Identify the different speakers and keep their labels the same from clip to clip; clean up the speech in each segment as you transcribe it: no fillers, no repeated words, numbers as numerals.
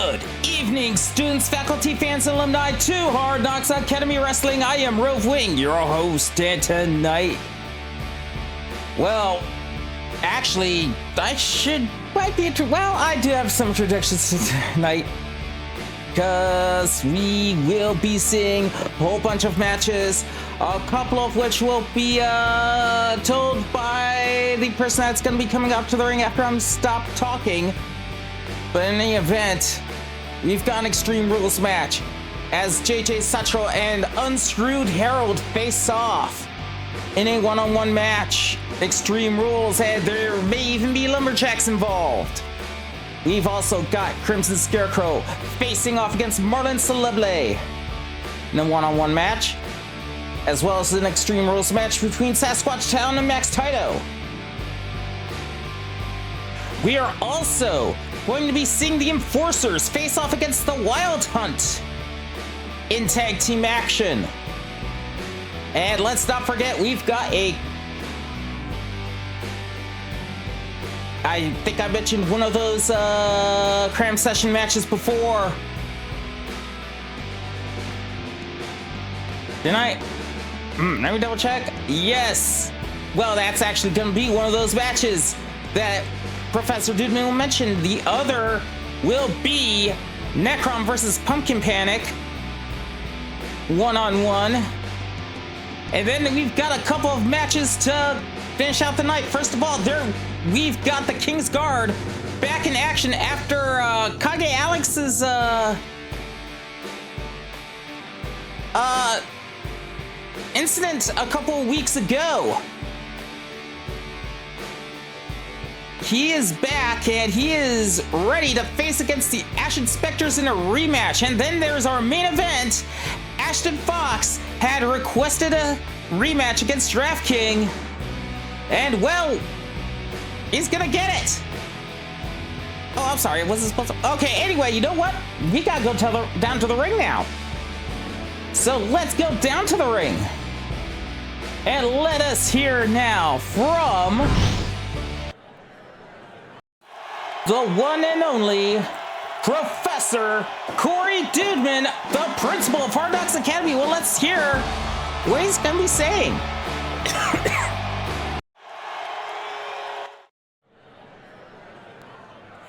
Speaker 1: Good evening, students, faculty, fans, and alumni to Hard Knocks Academy Wrestling. I am Rove Wing, your host, and tonight, well, actually, I do have some introductions tonight, because we will be seeing a whole bunch of matches, a couple of which will be told by the person that's going to be coming up to the ring after I'm stopped talking. But in any event, we've got an Extreme Rules match as JJ Satoru and Unscrewed Herald face off in a one-on-one match. Extreme Rules, and there may even be lumberjacks involved. We've also got Crimson Scarecrow facing off against Marlen Celebelee in a one-on-one match, as well as an Extreme Rules match between Sasquatch, Talon, and Max Taito. We are also going to be seeing the Enforcers face off against the Wild Hunt in tag team action. And let's not forget, we've got I think I mentioned one of those cram session matches before. Didn't I? Let me double check. Yes. Well, that's actually going to be one of those matches that Professor Dudeman will mention. The other will be Necrom versus Pumpkin Panic, one-on-one. And then we've got a couple of matches to finish out the night. First of all, we've got the King's Guard back in action after Kage Alex's incident a couple of weeks ago. He is back and he is ready to face against the Ashen Spectres in a rematch. And then there's our main event. Ashton Fox had requested a rematch against Giraffe King, and well, he's gonna get it. Oh, I'm sorry, wasn't supposed to. Okay, anyway, you know what? We gotta go down to the ring now. So let's go down to the ring. And let us hear now from the one and only Professor Cory Dudeman, the principal of Hard Knocks Academy. Well, let's hear what he's gonna be saying.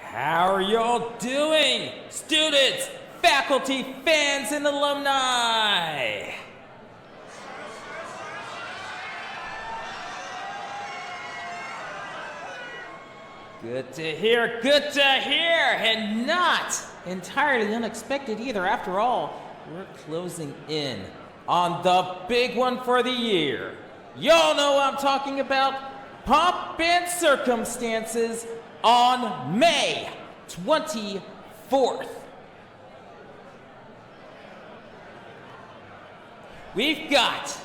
Speaker 1: How are y'all doing, students, faculty, fans, and alumni? Good to hear, and not entirely unexpected either. After all, we're closing in on the big one for the year. Y'all know what I'm talking about. Pomp and Circumstances on May 24th. We've got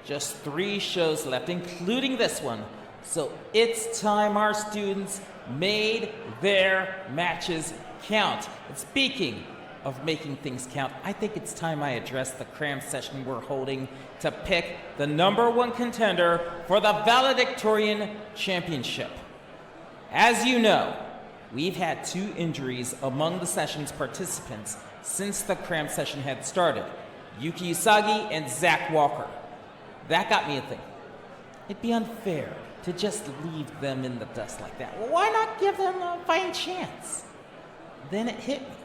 Speaker 1: just 3 shows left, including this one. So it's time our students made their matches count. And speaking of making things count, I think it's time I address the cram session we're holding to pick the #1 contender for the Valedictorian Championship. As you know, we've had 2 injuries among the session's participants since the cram session had started. Yuki Usagi and Zach Walker. That got me a thinking. It'd be unfair to just leave them in the dust like that. Well, why not give them a fighting chance? Then it hit me.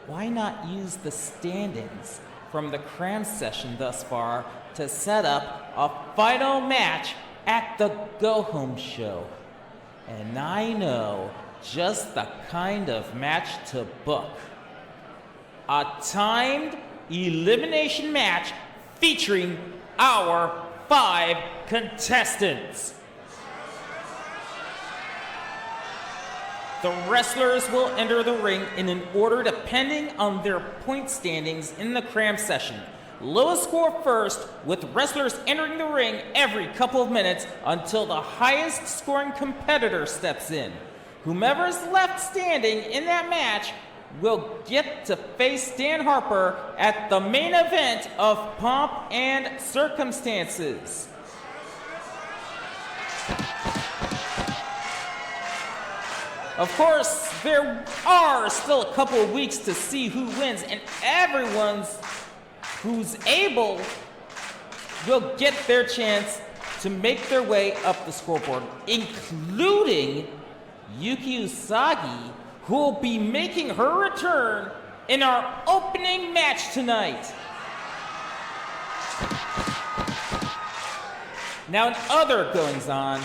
Speaker 1: Why not use the standings from the cram session thus far to set up a final match at the go-home show? And I know just the kind of match to book. A timed elimination match featuring our 5 contestants. The wrestlers will enter the ring in an order depending on their point standings in the cram session. Lowest score first, with wrestlers entering the ring every couple of minutes until the highest scoring competitor steps in. Whomever is left standing in that match will get to face Dan Harper at the main event of Pomp and Circumstances. Of course, there are still a couple of weeks to see who wins, and who's able will get their chance to make their way up the scoreboard, including Yuki Usagi, who will be making her return in our opening match tonight. Now, in other goings-on,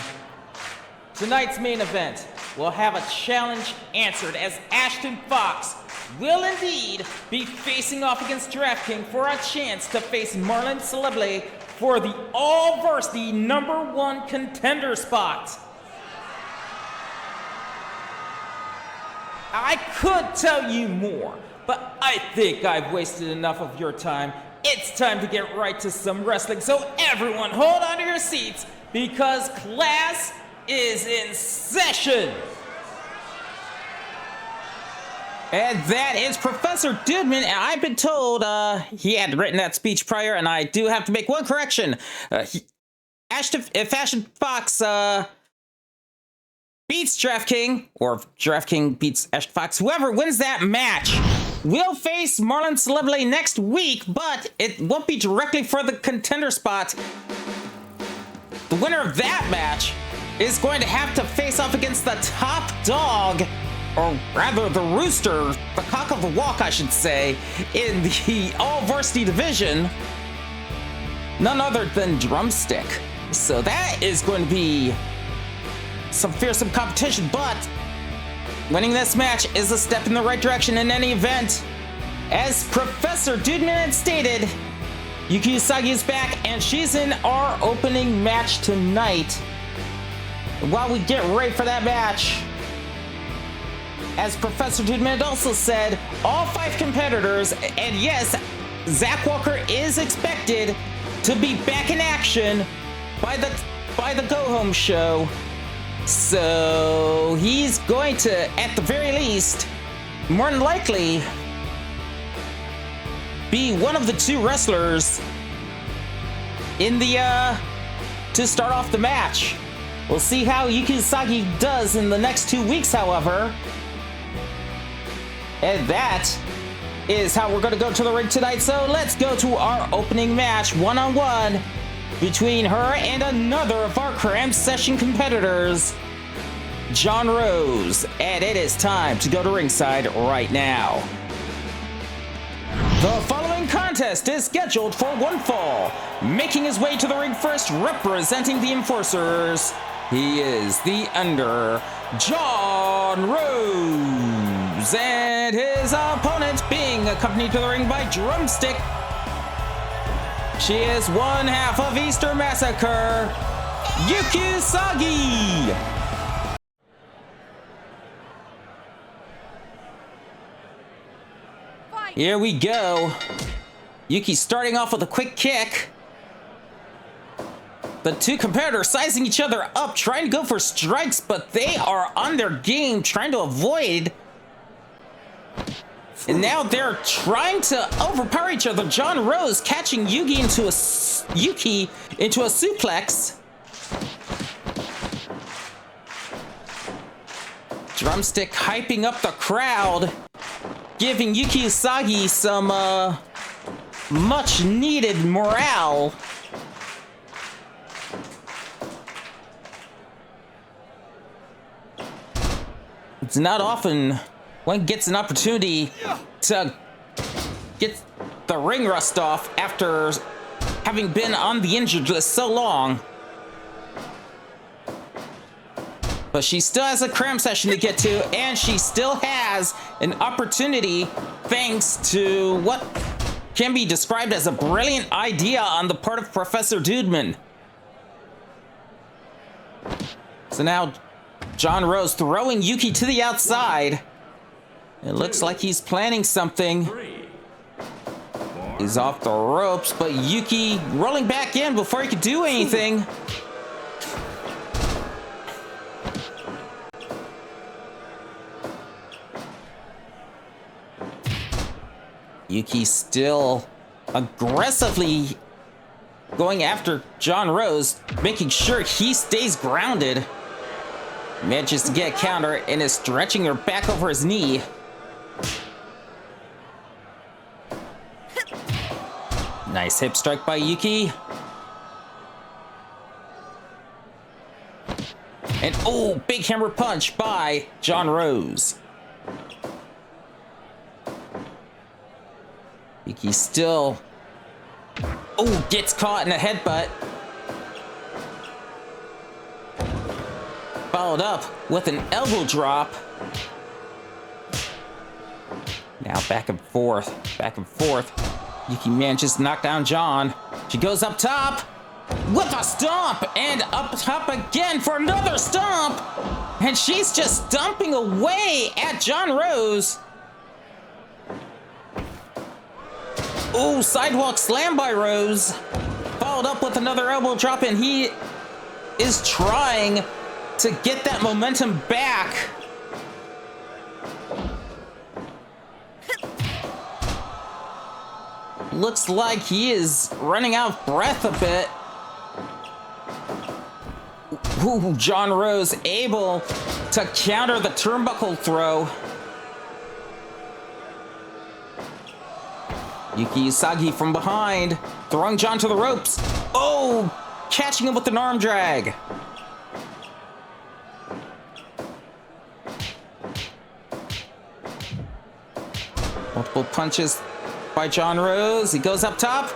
Speaker 1: tonight's main event will have a challenge answered, as Ashton Fox will indeed be facing off against Giraffe King for a chance to face Marlen Celebelee for the all-varsity #1 contender spot. I could tell you more, but I think I've wasted enough of your time. It's time to get right to some wrestling, so everyone hold on to your seats because class is in session. And that is Professor Dudeman, and I've been told he had written that speech prior, and I do have to make one correction. If Ashton Fox beats Giraffe King, or if Giraffe King beats Ashton Fox, whoever wins that match will face Marlen Celebelee next week, but it won't be directly for the contender spot. The winner of that match is going to have to face off against the top dog, or rather the rooster, the cock of the walk, I should say, in the all-varsity division, none other than Drumstick. So that is going to be some fearsome competition, but winning this match is a step in the right direction in any event. As Professor Dudeman had stated, Yuki Usagi is back, and she's in our opening match tonight. While we get ready for that match, as Professor Dudeman had also said, all 5 competitors, and yes, Zach Walker is expected to be back in action by the go-home show. So he's going to, at the very least, more than likely, be one of the 2 wrestlers in the to start off the match. We'll see how Yuki Usagi does in the next 2 weeks, however. And that is how we're going to go to the ring tonight. So let's go to our opening match, one-on-one, between her and another of our cram session competitors, John Rose. And it is time to go to ringside right now. The following contest is scheduled for one fall. Making his way to the ring first, representing the Enforcers, he is the Under, John Rose, and his opponent being accompanied to the ring by Drumstick. She is one half of Easter Massacre, Yuki Usagi. Here we go. Yuki starting off with a quick kick. The 2 competitors sizing each other up, trying to go for strikes, but they are on their game, trying to avoid. And now they're trying to overpower each other. John Rose catching Yuki into a suplex. Drumstick hyping up the crowd, giving Yuki Usagi some much needed morale. It's not often one gets an opportunity to get the ring rust off after having been on the injured list so long. But she still has a cram session to get to, and she still has an opportunity thanks to what can be described as a brilliant idea on the part of Professor Dudeman. So now John Rose throwing Yuki to the outside. It looks like he's planning something. He's off the ropes, but Yuki rolling back in before he could do anything. Yuki still aggressively going after John Rose, making sure he stays grounded. Manages to get a counter and is stretching her back over his knee. Nice hip strike by Yuki. And oh, big hammer punch by John Rose. Yuki still, oh, gets caught in a headbutt. Followed up with an elbow drop. Now back and forth, back and forth. Yuki manages to knock down John. She goes up top with a stomp and up top again for another stomp. And she's just stomping away at John Rose. Ooh, sidewalk slam by Rose. Followed up with another elbow drop, and he is trying to get that momentum back. Looks like he is running out of breath a bit. Ooh, John Rose able to counter the turnbuckle throw. Yuki Usagi from behind, throwing John to the ropes. Oh, catching him with an arm drag. Multiple punches by John Rose. He goes up top.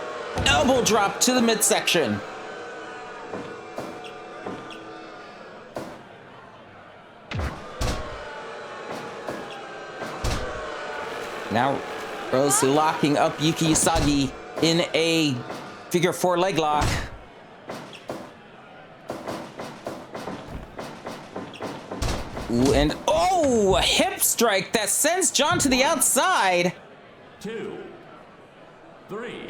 Speaker 1: Elbow drop to the midsection. Now Rose locking up Yuki Usagi in a figure 4 leg lock. Ooh, and oh, a hip strike that sends John to the outside.
Speaker 2: 2, 3.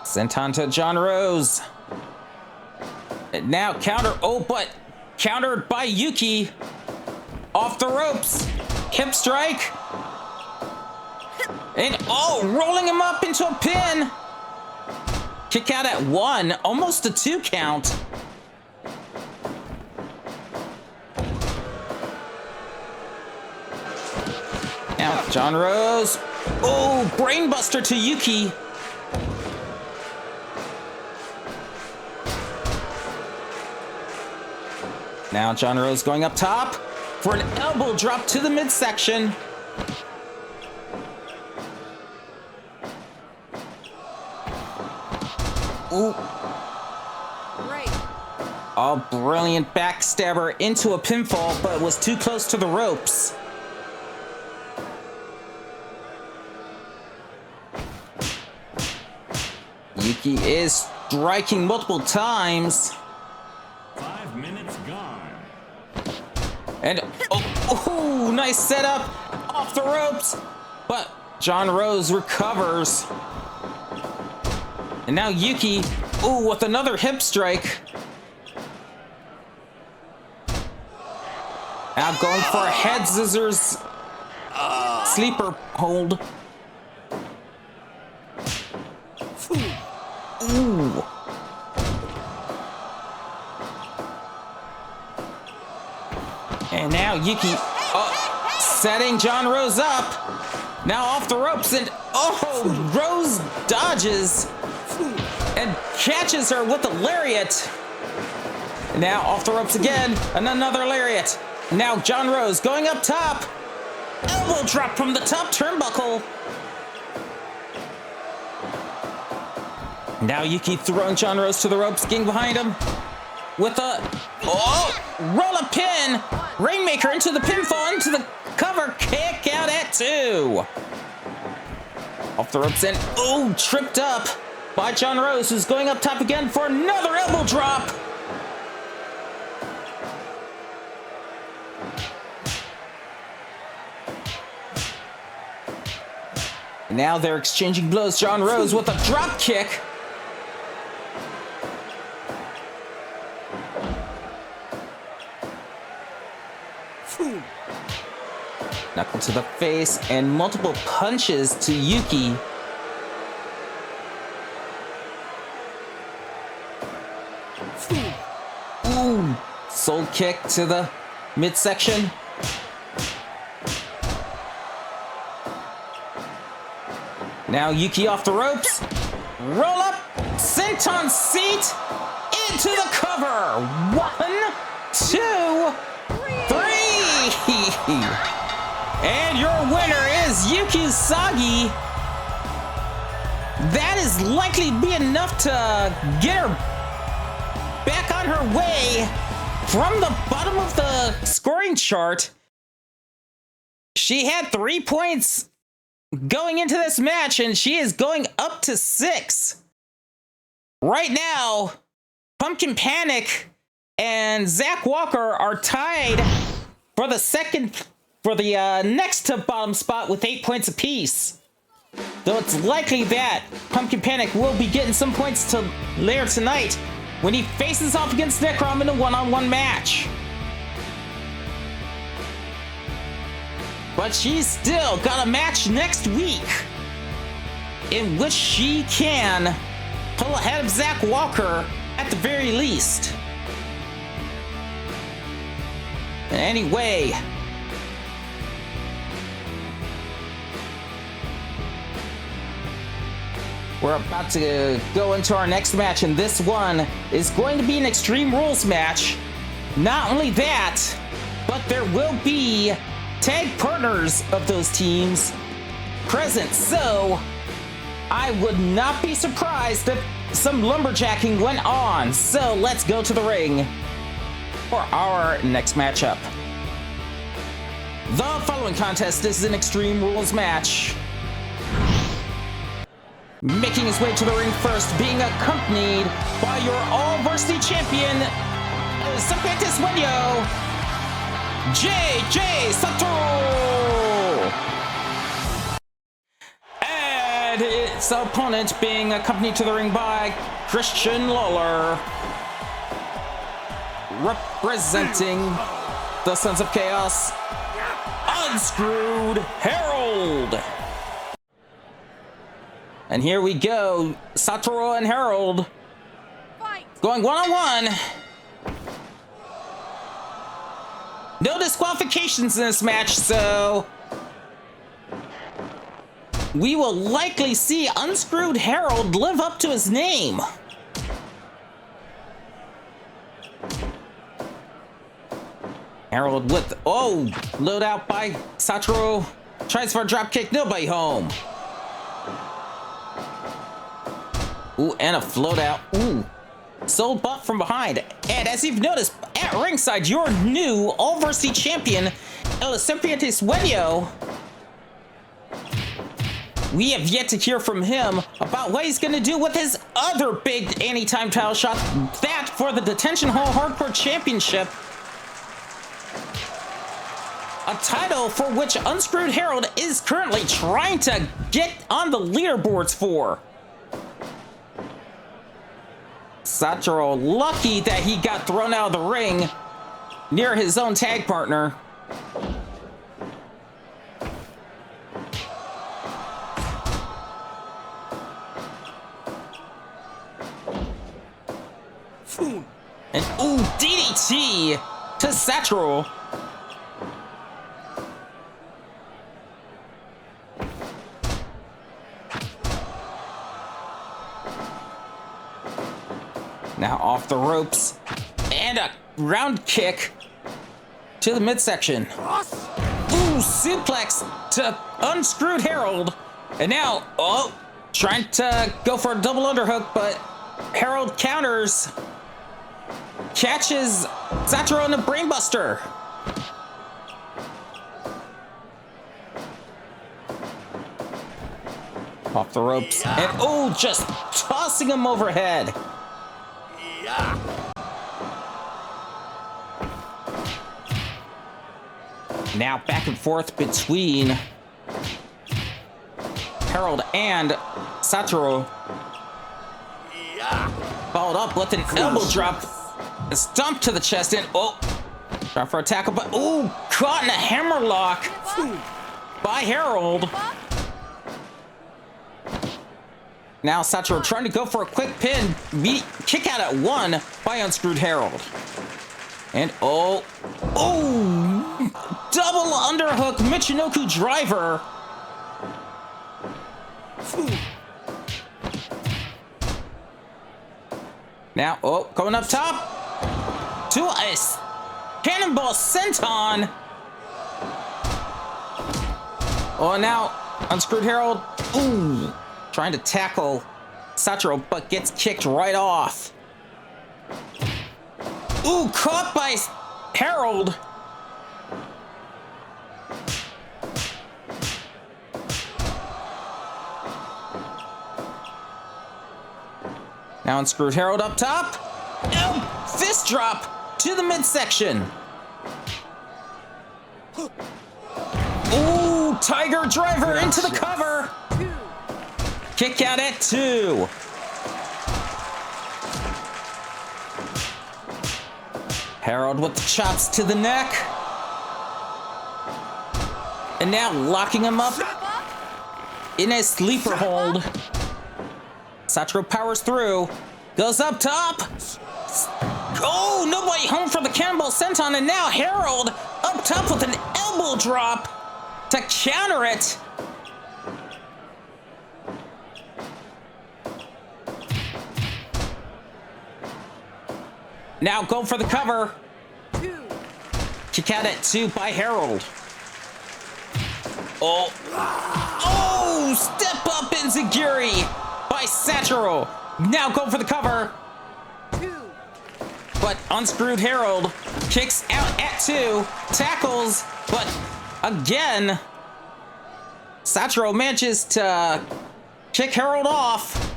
Speaker 1: Sent on to John Rose. And now counter, oh, but countered by Yuki. Off the ropes. Hip strike. And oh, rolling him up into a pin. Kick out at 1, almost a 2 count. Now John Rose. Oh, brainbuster to Yuki. Now John Rose going up top for an elbow drop to the midsection. Ooh.
Speaker 3: Great.
Speaker 1: A brilliant backstabber into a pinfall, but was too close to the ropes. Yuki is striking multiple times.
Speaker 2: 5 minutes gone.
Speaker 1: And oh, nice setup off the ropes, but John Rose recovers. And now Yuki, ooh, with another hip strike. Now going for a head scissors sleeper hold. Ooh. And now Yuki setting John Rose up. Now off the ropes, and oh, Rose dodges and catches her with a lariat. Now off the ropes again, and another lariat. Now John Rose going up top. Elbow drop from the top turnbuckle. Now Yuki throwing John Rose to the ropes, getting behind him with a roll up pin. Rainmaker into the pinfall, into the cover, kick out at 2. Off the ropes and tripped up by John Rose, who's going up top again for another elbow drop. And now they're exchanging blows. John Rose with a drop kick. Knuckle to the face and multiple punches to Yuki. Soul kick to the midsection. Now Yuki off the ropes. Roll up. Senton seat into the cover. 1, 2, 3. And your winner is Yuki Usagi. That is likely to be enough to get her back on her way from the bottom of the scoring chart. She had 3 points going into this match, and she is going up to 6. Right now, Pumpkin Panic and Zach Walker are tied for the next to bottom spot with 8 points apiece. Though it's likely that Pumpkin Panic will be getting some points later tonight when he faces off against Necrom in a one-on-one match. But she's still got a match next week in which she can pull ahead of Zach Walker at the very least. Anyway, we're about to go into our next match, and this one is going to be an Extreme Rules match. Not only that, but there will be tag partners of those teams present, so I would not be surprised if some lumberjacking went on. So let's go to the ring for our next matchup. The following contest is an Extreme Rules match. Making his way to the ring first, being accompanied by your all-varsity champion, Serpiente Sueño, JJ Satoru! And its opponent being accompanied to the ring by Christian Lawler, representing the Sons of Chaos, Unscrewed Harold. And here we go, Satoru and Harold going one-on-one. No disqualifications in this match, so we will likely see Unscrewed Harold live up to his name. Harold with, load out by Satoru. Tries for a drop kick, nobody home. Ooh, and a float out. Ooh, soul butt from behind. And as you've noticed, at ringside, your new all-varsity champion, El Serpiente Sueño. We have yet to hear from him about what he's going to do with his other big anytime title shot, that for the Detention Hall Hardcore Championship. A title for which Unscrewed Harold is currently trying to get on the leaderboards for. Satoru lucky that he got thrown out of the ring near his own tag partner. And DDT to Satoru. Now off the ropes, and a round kick to the midsection. Suplex to Unscrewed Harold. And now, trying to go for a double underhook, but Harold counters. Catches Satoru in the brainbuster. Off the ropes, and just tossing him overhead. Now back and forth between Harold and Satoru. Followed up with an elbow drop. A stomp to the chest and try for a tackle, but caught in a hammerlock by Harold. Now Satoru trying to go for a quick pin, kick out at one by Unscrewed Harold. And oh, double underhook Michinoku driver. Now, coming up top to ice. Cannonball senton. Oh, now Unscrewed Herald. Ooh, trying to tackle Satoru, but gets kicked right off. Ooh, caught by Herald. Now Unscrewed Herald up top. Fist drop to the midsection. Ooh, Tiger driver into the cover. Kick out at 2. Herald with the chops to the neck. And now locking him up in a sleeper hold. Satoru powers through, goes up top. Oh, nobody home for the cannonball senton, and now Herald up top with an elbow drop to counter it. Now go for the cover. Kick out at 2 by Herald. Oh, step up enziguri by Satoru. Now go for the cover. But Unscrewed Herald kicks out at 2, tackles, but again, Satoru manages to kick Herald off.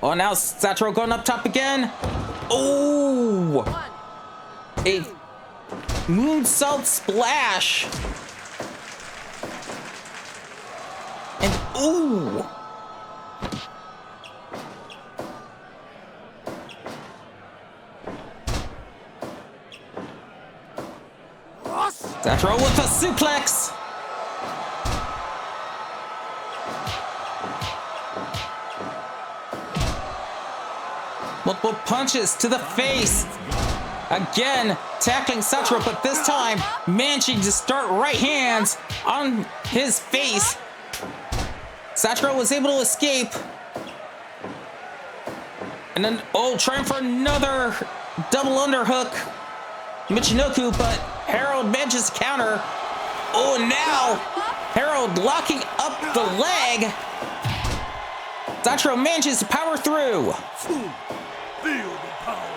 Speaker 1: Oh, now Satoru going up top again. Oh, a moonsault splash. And ooh. Satoru with a suplex. Multiple punches to the face. Again, tackling Satoru, but this time managing to start right hands on his face. Satoru was able to escape. And then, trying for another double underhook. Michinoku, but Herald manages to counter. Oh, now Herald locking up the leg. Satoru manages to power through.
Speaker 4: Feel the power.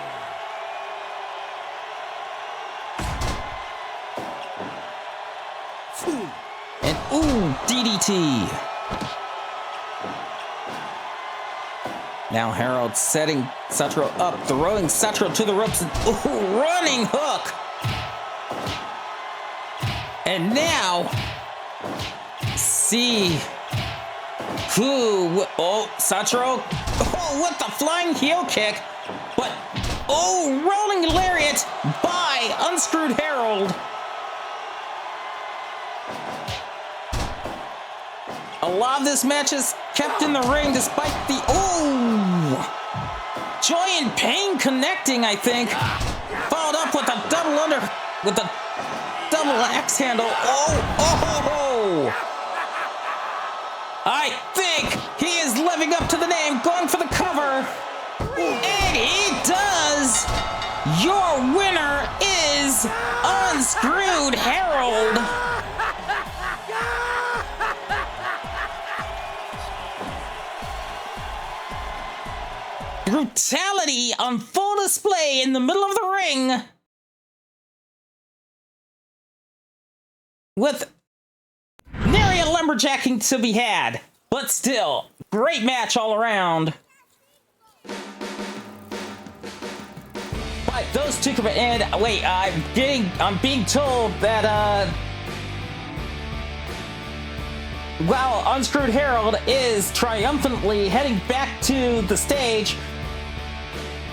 Speaker 1: And DDT. Now Herald setting Satoru up, throwing Satoru to the ropes, and running hook. And now, see who, Satoru, with the flying heel kick, but, rolling lariat by Unscrewed Herald. A lot of this match is kept in the ring despite the, joy and pain connecting, I think. Followed up with a with a double axe handle. I think he is living up to the name, going for the cover. And he does. Your winner is Unscrewed Herald. Brutality on full display in the middle of the ring. With nary a lumberjacking to be had. But still, great match all around. But those two could end. Wait, I'm being told that while Unscrewed Herald is triumphantly heading back to the stage,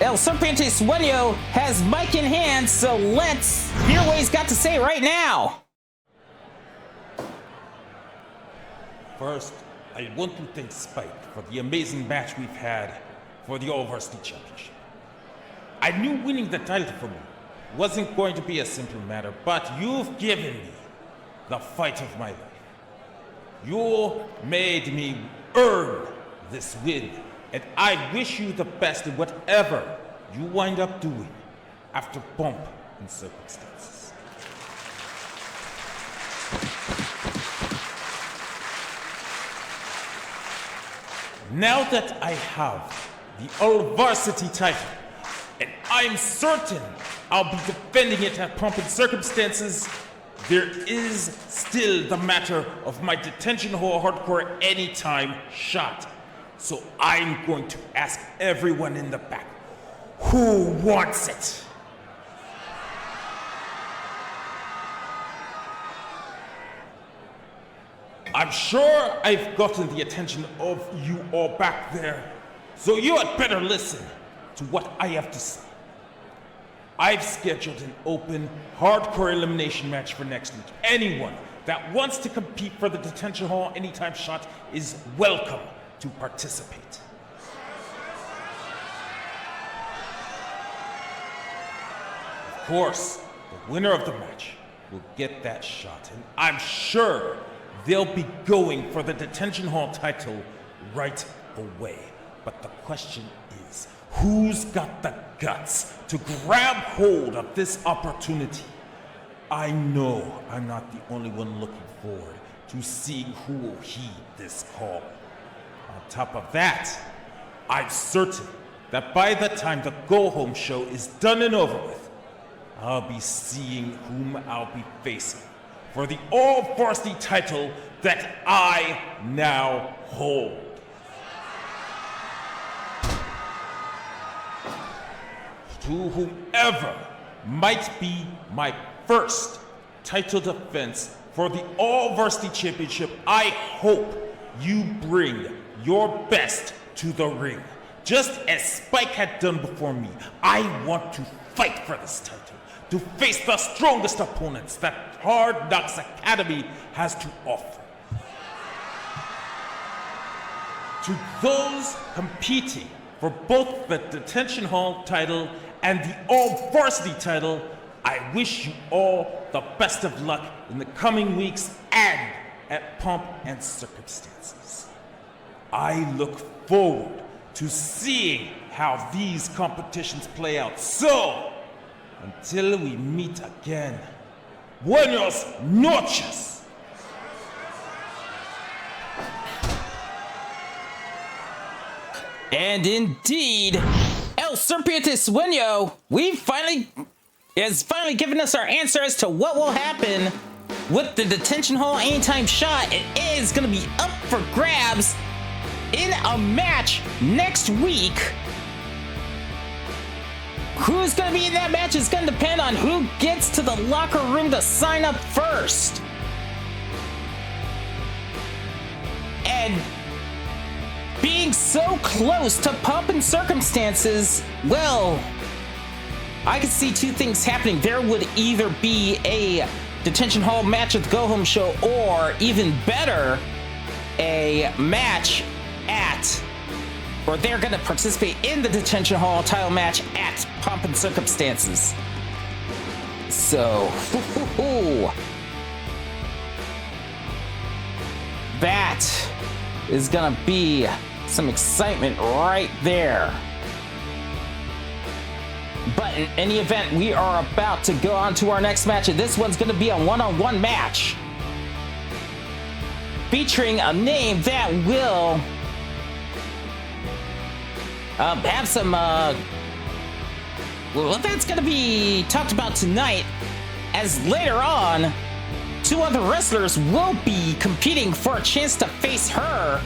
Speaker 1: El Serpiente Sueño has mic in hand, so let's hear what he's got to say right now.
Speaker 5: First, I want to thank Spike for the amazing match we've had for the All Varsity Championship. I knew winning the title for me wasn't going to be a simple matter, but you've given me the fight of my life. You made me earn this win, and I wish you the best in whatever you wind up doing after pomp and circumstances. Now that I have the all-varsity title, and I'm certain I'll be defending it at pomp and circumstances, there is still the matter of my detention hall hardcore anytime shot. So I'm going to ask everyone in the back, who wants it? I'm sure I've gotten the attention of you all back there, so you had better listen to what I have to say. I've scheduled an open, hardcore elimination match for next week. Anyone that wants to compete for the detention hall anytime shot is welcome to participate. Of course, the winner of the match will get that shot, and I'm sure they'll be going for the detention hall title right away. But the question is, who's got the guts to grab hold of this opportunity? I know I'm not the only one looking forward to seeing who will heed this call. On top of that, I'm certain that by the time the go-home show is done and over with, I'll be seeing whom I'll be facing for the all-varsity title that I now hold. To whoever might be my first title defense for the all-varsity championship, I hope you bring your best to the ring. Just as Spike had done before me, I want to fight for this title, to face the strongest opponents that Hard Knocks Academy has to offer. To those competing for both the detention hall title and the all-varsity title, I wish you all the best of luck in the coming weeks and at pomp and circumstances. I look forward to seeing how these competitions play out. So, until we meet again, buenos noches!
Speaker 1: And indeed, El Serpiente Sueño, has finally given us our answer as to what will happen with the detention hall anytime shot. It is going to be up for grabs in a match next week. Who's going to be in that match is going to depend on who gets to the locker room to sign up first. And being so close to pomp and circumstances, well, I could see two things happening. There would either be a detention hall match at the Go Home Show, or even better, a match or they're going to participate in the detention hall title match at pomp and circumstances. So, that is going to be some excitement right there. But in any event, we are about to go on to our next match, and this one's going to be a one-on-one match featuring a name that will have some well, that's going to be talked about tonight, as later on two other wrestlers will be competing for a chance to face her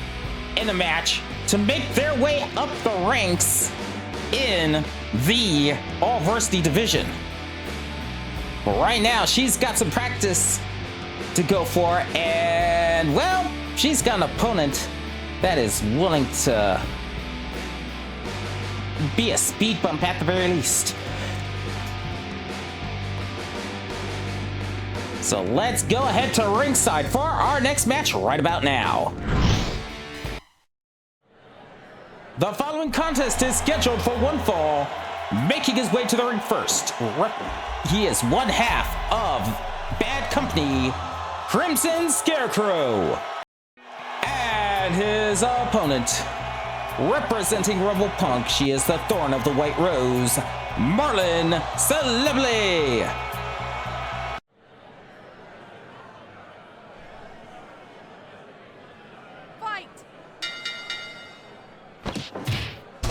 Speaker 1: in a match to make their way up the ranks in the all-varsity division. But right now, she's got some practice to go for, and, well, she's got an opponent that is willing to be a speed bump at the very least. So let's go ahead to ringside for our next match right about now. The following contest is scheduled for one fall, making his way to the ring first. He is one half of Bad Company, Crimson Scarecrow. And his opponent, representing Rumble Punk, she is the Thorn of the White Rose, Marlen Celebelee.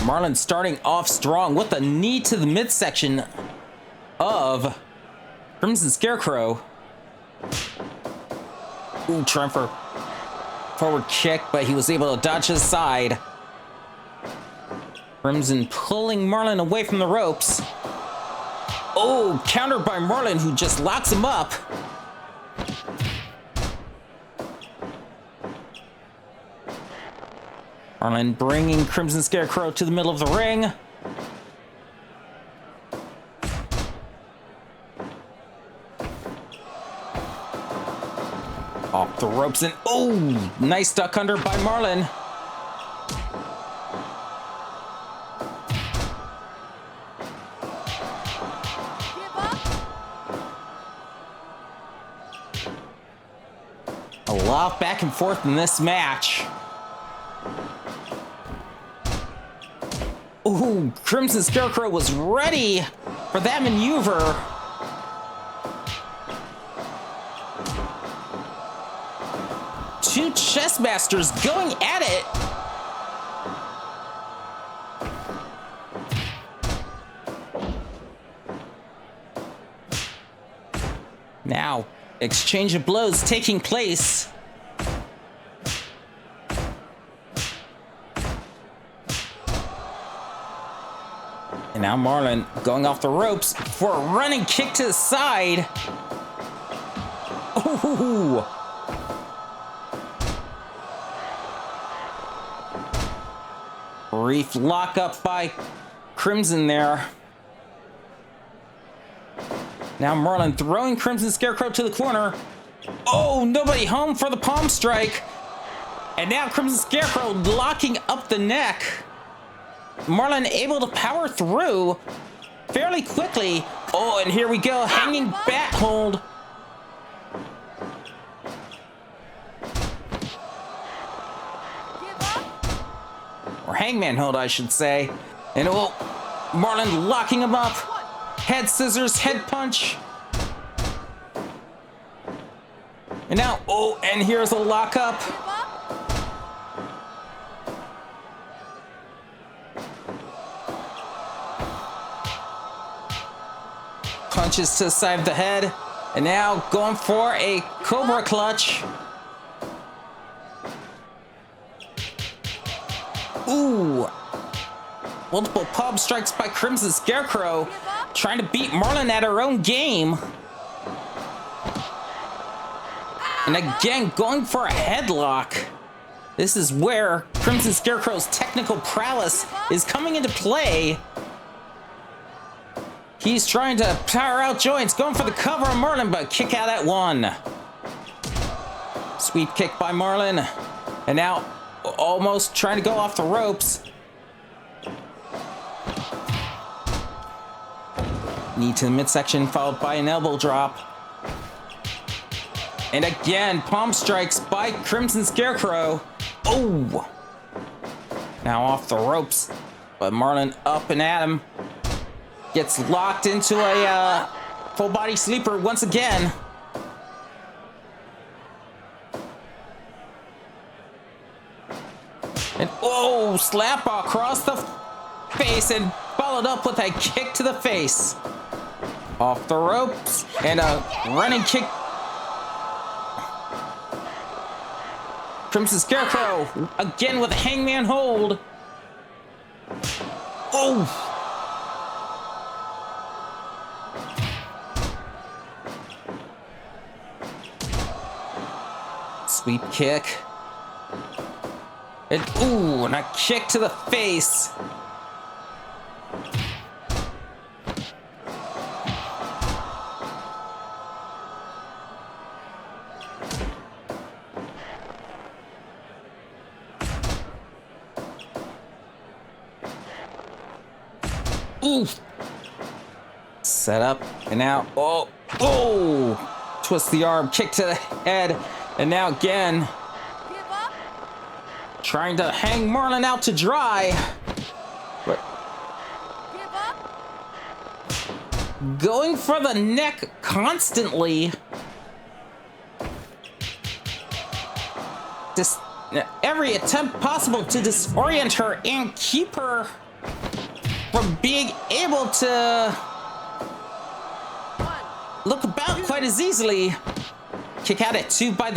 Speaker 1: Marlen starting off strong with a knee to the midsection of Crimson Scarecrow. Ooh, trying for forward kick, but he was able to dodge his side. Crimson pulling Marlen away from the ropes. Oh, countered by Marlen, who just locks him up. Marlen bringing Crimson Scarecrow to the middle of the ring. Off the ropes and oh, nice duck under by Marlen. A lot back and forth in this match. Ooh, Crimson Scarecrow was ready for that maneuver. Two chess masters going at it. Now, exchange of blows taking place. And now Marlen going off the ropes for a running kick to the side. Ooh. Brief lockup by Crimson there. Now Marlen throwing Crimson Scarecrow to the corner. Oh, nobody home for the palm strike. And now Crimson Scarecrow locking up the neck. Marlen able to power through fairly quickly. Oh, and here we go, hanging bat hold. Or hangman hold, I should say. And oh, Marlen locking him up. Head scissors, head punch. And now, oh, and here's a lockup. Punches to the side of the head. And now going for a Cobra clutch. Ooh. Multiple palm strikes by Crimson Scarecrow. Trying to beat Marlen at her own game. And again, going for a headlock. This is where Crimson Scarecrow's technical prowess is coming into play. He's trying to power out joints, going for the cover on Marlen, but kick out at one. Sweep kick by Marlen. And now almost trying to go off the ropes. Knee to the midsection, followed by an elbow drop. And again, palm strikes by Crimson Scarecrow. Oh! Now off the ropes, but Marlen up and at him. Gets locked into a full body sleeper once again. And oh, slap across the face and followed up with a kick to the face. Off the ropes and a running kick. Crimson Scarecrow again with a hangman hold. Oh! Sweep kick. And ooh, and a kick to the face. Oof. Set up, and now, oh! Twist the arm, kick to the head, and now again.
Speaker 3: Give up.
Speaker 1: Trying to hang Marlen out to dry. But
Speaker 3: Give up.
Speaker 1: going for the neck constantly. Every attempt possible to disorient her and keep her from being able to look about quite as easily. Kick out at 2 for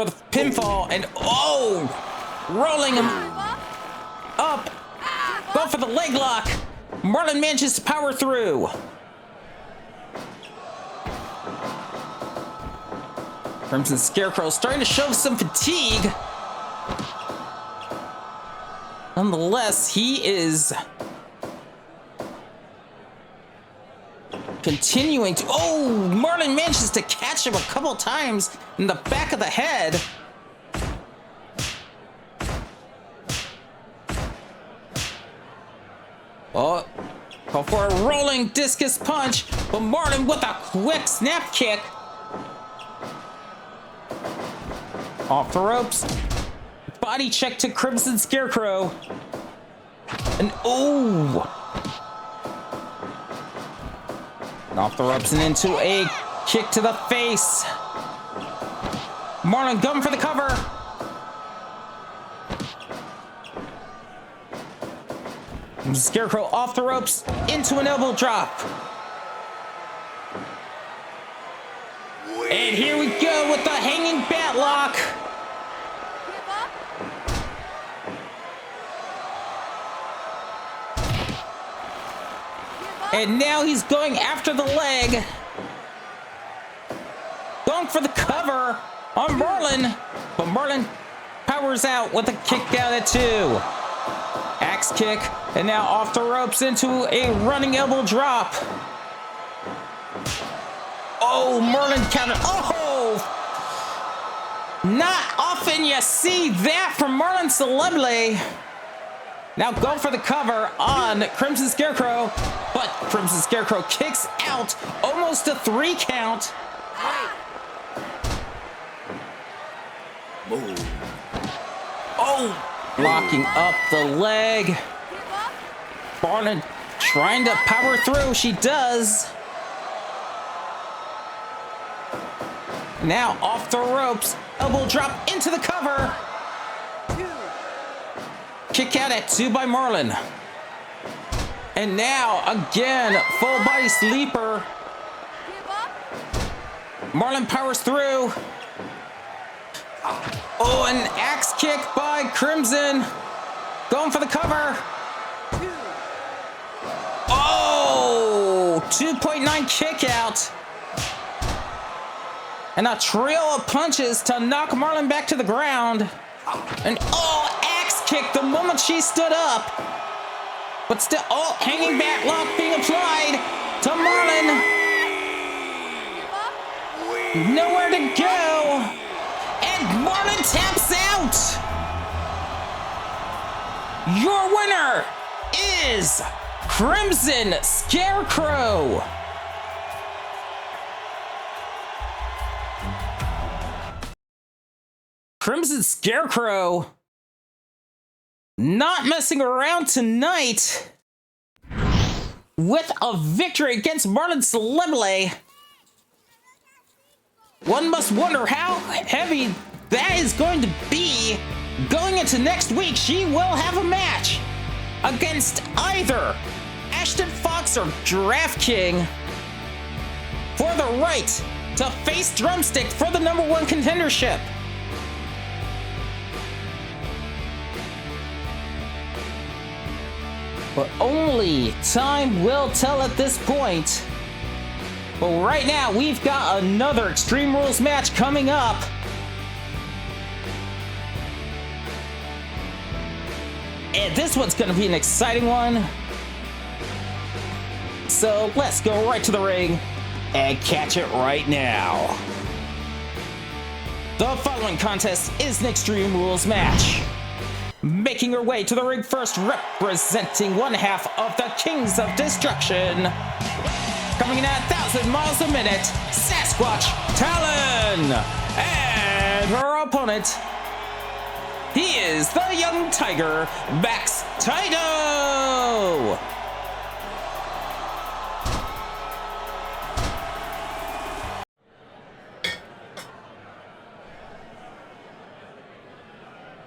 Speaker 1: the pinfall, and rolling him up. Go for the leg lock. Marlen manages to power through. Crimson Scarecrow starting to show some fatigue. Nonetheless, he is continuing to... Oh, Marlen manages to catch him a couple times in the back of the head. Oh, go for a rolling discus punch, but Marlen with a quick snap kick. Off the ropes. Body check to Crimson Scarecrow. And off the ropes and into a kick to the face. Marlen going for the cover. Scarecrow off the ropes into an elbow drop. And here we go with the hanging bat lock. And now he's going after the leg. Going for the cover on Marlen. But Marlen powers out with a kick out at 2. Axe kick. And now off the ropes into a running elbow drop. Oh, Marlen counter. Oh! Not often you see that from Marlen Celebelee. Now go for the cover on Crimson Scarecrow, but Crimson Scarecrow kicks out almost a 3 count. Oh, blocking up the leg. Marlen trying to power through. She does. Now off the ropes, elbow drop into the cover. Kick out at 2 by Marlen. And now, again, full body sleeper. Marlen powers through. Oh, an axe kick by Crimson. Going for the cover. Oh, 2.9 kick out. And a trio of punches to knock Marlen back to the ground. And axe kick the moment she stood up. But still, hanging back lock being applied to Marlen. Nowhere to go. And Marlen taps out. Your winner is Crimson Scarecrow. Crimson Scarecrow not messing around tonight with a victory against Marlen Celebelee. One must wonder how heavy that is going to be. Going into next week, she will have a match against either Ashton Fox or Giraffe King for the right to face Drumstick for the #1 contendership. But only time will tell at this point. But right now, we've got another Extreme Rules match coming up. And this one's gonna be an exciting one. So let's go right to the ring and catch it right now. The following contest is an Extreme Rules match. making her way to the ring first, representing one half of the Kings of Destruction. Coming in at 1,000 miles a minute, Sasquatch Talon! And her opponent, he is the young tiger, Max Taito!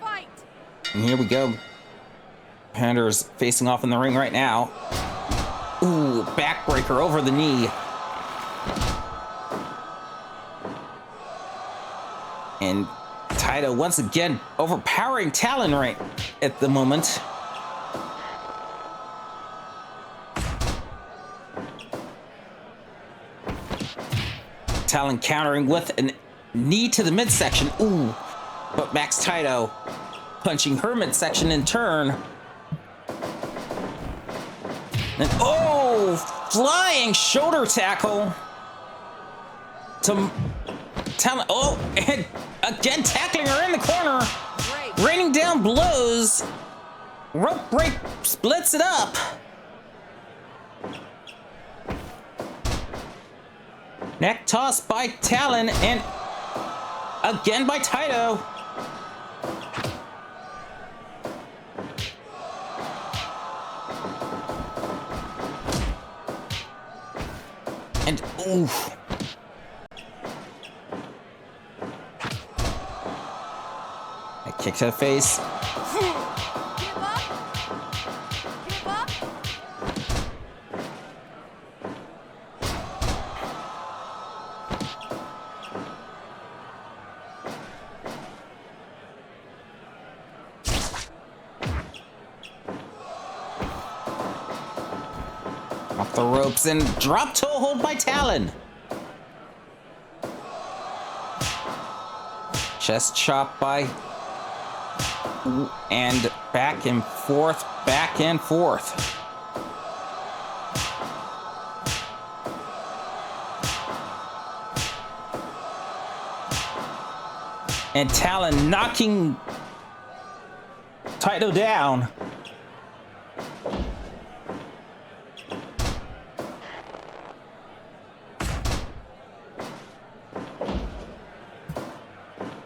Speaker 3: Fight!
Speaker 1: And here we go. Panda's facing off in the ring right now. Ooh, backbreaker over the knee. And Taito once again overpowering Talon right at the moment. Talon countering with a knee to the midsection. Ooh, but Max Taito punching her midsection in turn. And oh, flying shoulder tackle to Talon. Oh, and again tackling her in the corner. Raining down blows. Rope break splits it up. Neck toss by Talon and again by Taito. And oof. A kick to the face.
Speaker 3: Give up! Give up!
Speaker 1: Off the ropes and drop toe hold by Talon. Chest chop by and back and forth, back and forth. And Talon knocking Taito down.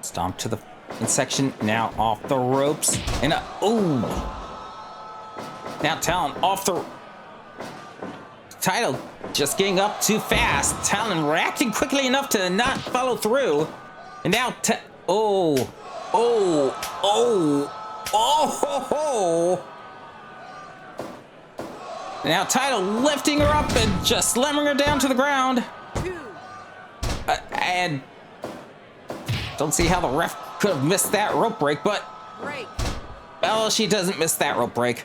Speaker 1: Stomp to the midsection, now off the ropes, and ooh! Now Talon off the... Taito just getting up too fast. Talon reacting quickly enough to not follow through. And now oh! Ho, ho! Now Taito lifting her up and just slamming her down to the ground. And don't see how the ref could have missed that rope break, but well, she doesn't miss that rope break.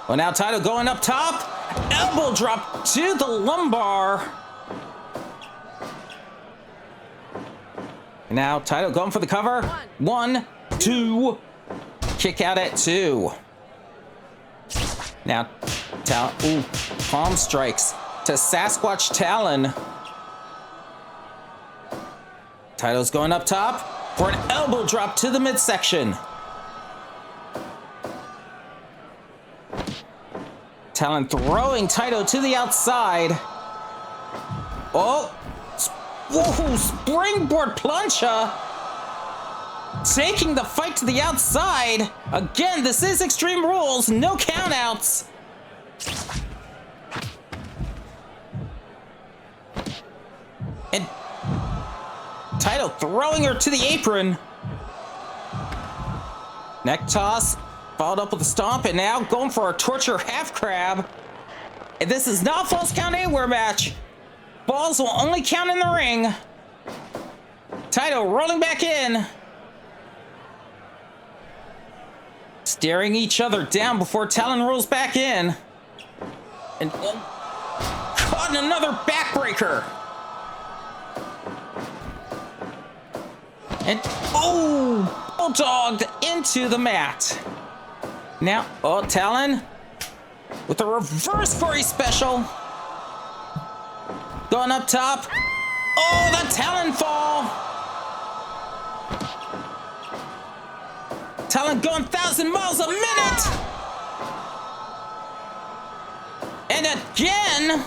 Speaker 1: Well, now Taito going up top, elbow drop to the lumbar. And now Taito going for the cover. 1, 2, kick out at 2. Now Talon, ooh, palm strikes to Sasquatch Talon. Taito's going up top for an elbow drop to the midsection. Talon throwing Taito to the outside. Oh, whoa, springboard plancha. Taking the fight to the outside. Again, this is Extreme Rules, no countouts. And Taito throwing her to the apron. Neck toss, followed up with a stomp, and now going for a torture half crab. And this is not a false count anywhere match. Balls will only count in the ring. Taito rolling back in. Staring each other down before Talon rolls back in. And caught in another backbreaker. And oh, bulldogged into the mat. Now, oh, Talon with a reverse Cory special. Going up top. Oh, the Talon fall. Talon going 1,000 miles a minute! And again!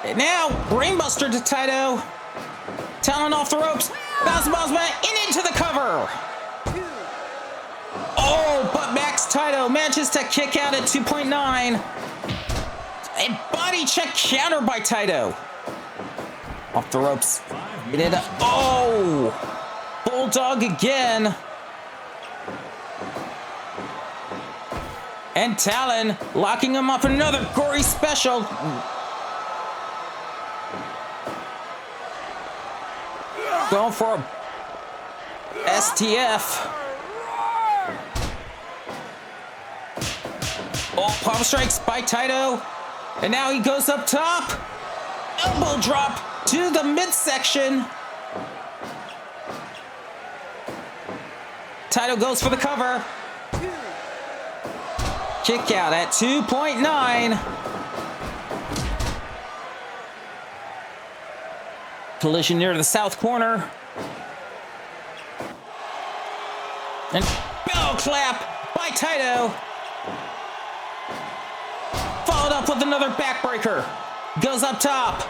Speaker 1: And now, Brainbuster to Taito. Talon off the ropes. 1,000 miles a minute and into the cover! Oh, but Max Taito manages to kick out at 2.9. A body check counter by Taito. Off the ropes. It ended up. Oh! Bulldog again. And Talon locking him up. Another gory special. Going for STF. Oh, palm strikes by Taito. And now he goes up top. Elbow drop to the midsection. Taito goes for the cover. Kick out at 2.9. Collision near the south corner. And bell clap by Taito. Followed up with another backbreaker. Goes up top.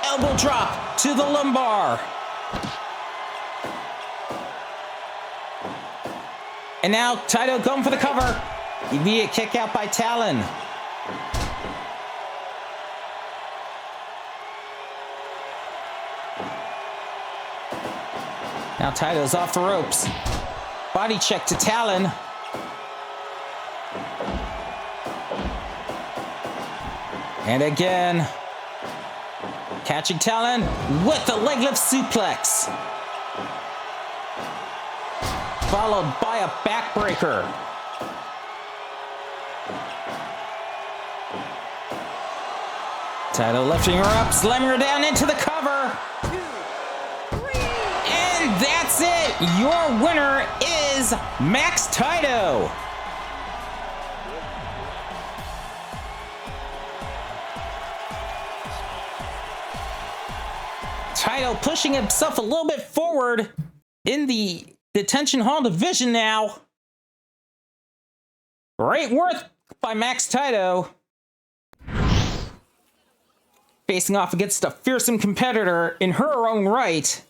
Speaker 1: Elbow drop to the lumbar. And now Taito going for the cover. Immediate kick out by Talon. Now Taito's off the ropes. Body check to Talon. And again. Catching Talon with the leg lift suplex. Followed by a backbreaker. Taito lifting her up, slamming her down into the cover.
Speaker 3: 2, 3.
Speaker 1: And that's it. Your winner is Max Taito. Taito pushing himself a little bit forward in the detention hall division now. Great work by Max Taito. Facing off against a fearsome competitor in her own right.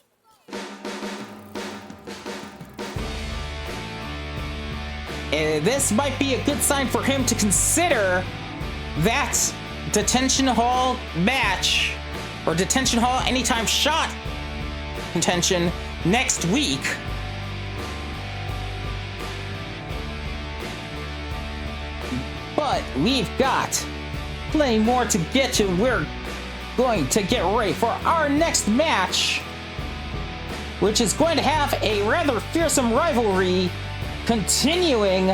Speaker 1: And this might be a good sign for him to consider that detention hall match, or detention hall anytime shot contention next week. But we've got plenty more to get to. We're going to get ready for our next match, which is going to have a rather fearsome rivalry continuing,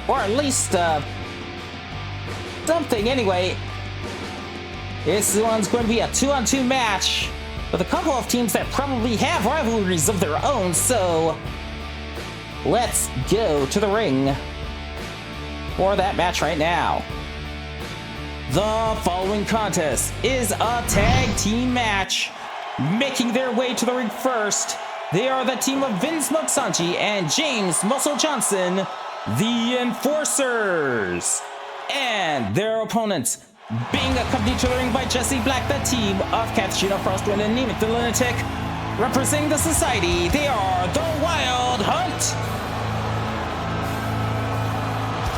Speaker 1: or at least something anyway. This one's going to be a 2-on-2 match with a couple of teams that probably have rivalries of their own, so let's go to the ring for that match right now. The following contest is a tag team match. Making their way to the ring first, they are the team of Vince Moksanji and James Muscle Johnson, the Enforcers. And their opponents, being accompanied to the ring by Jessie Black, the team of Kathleen Frostwind and Nemeth the Lunatic. Representing the society, they are the Wild Hunt.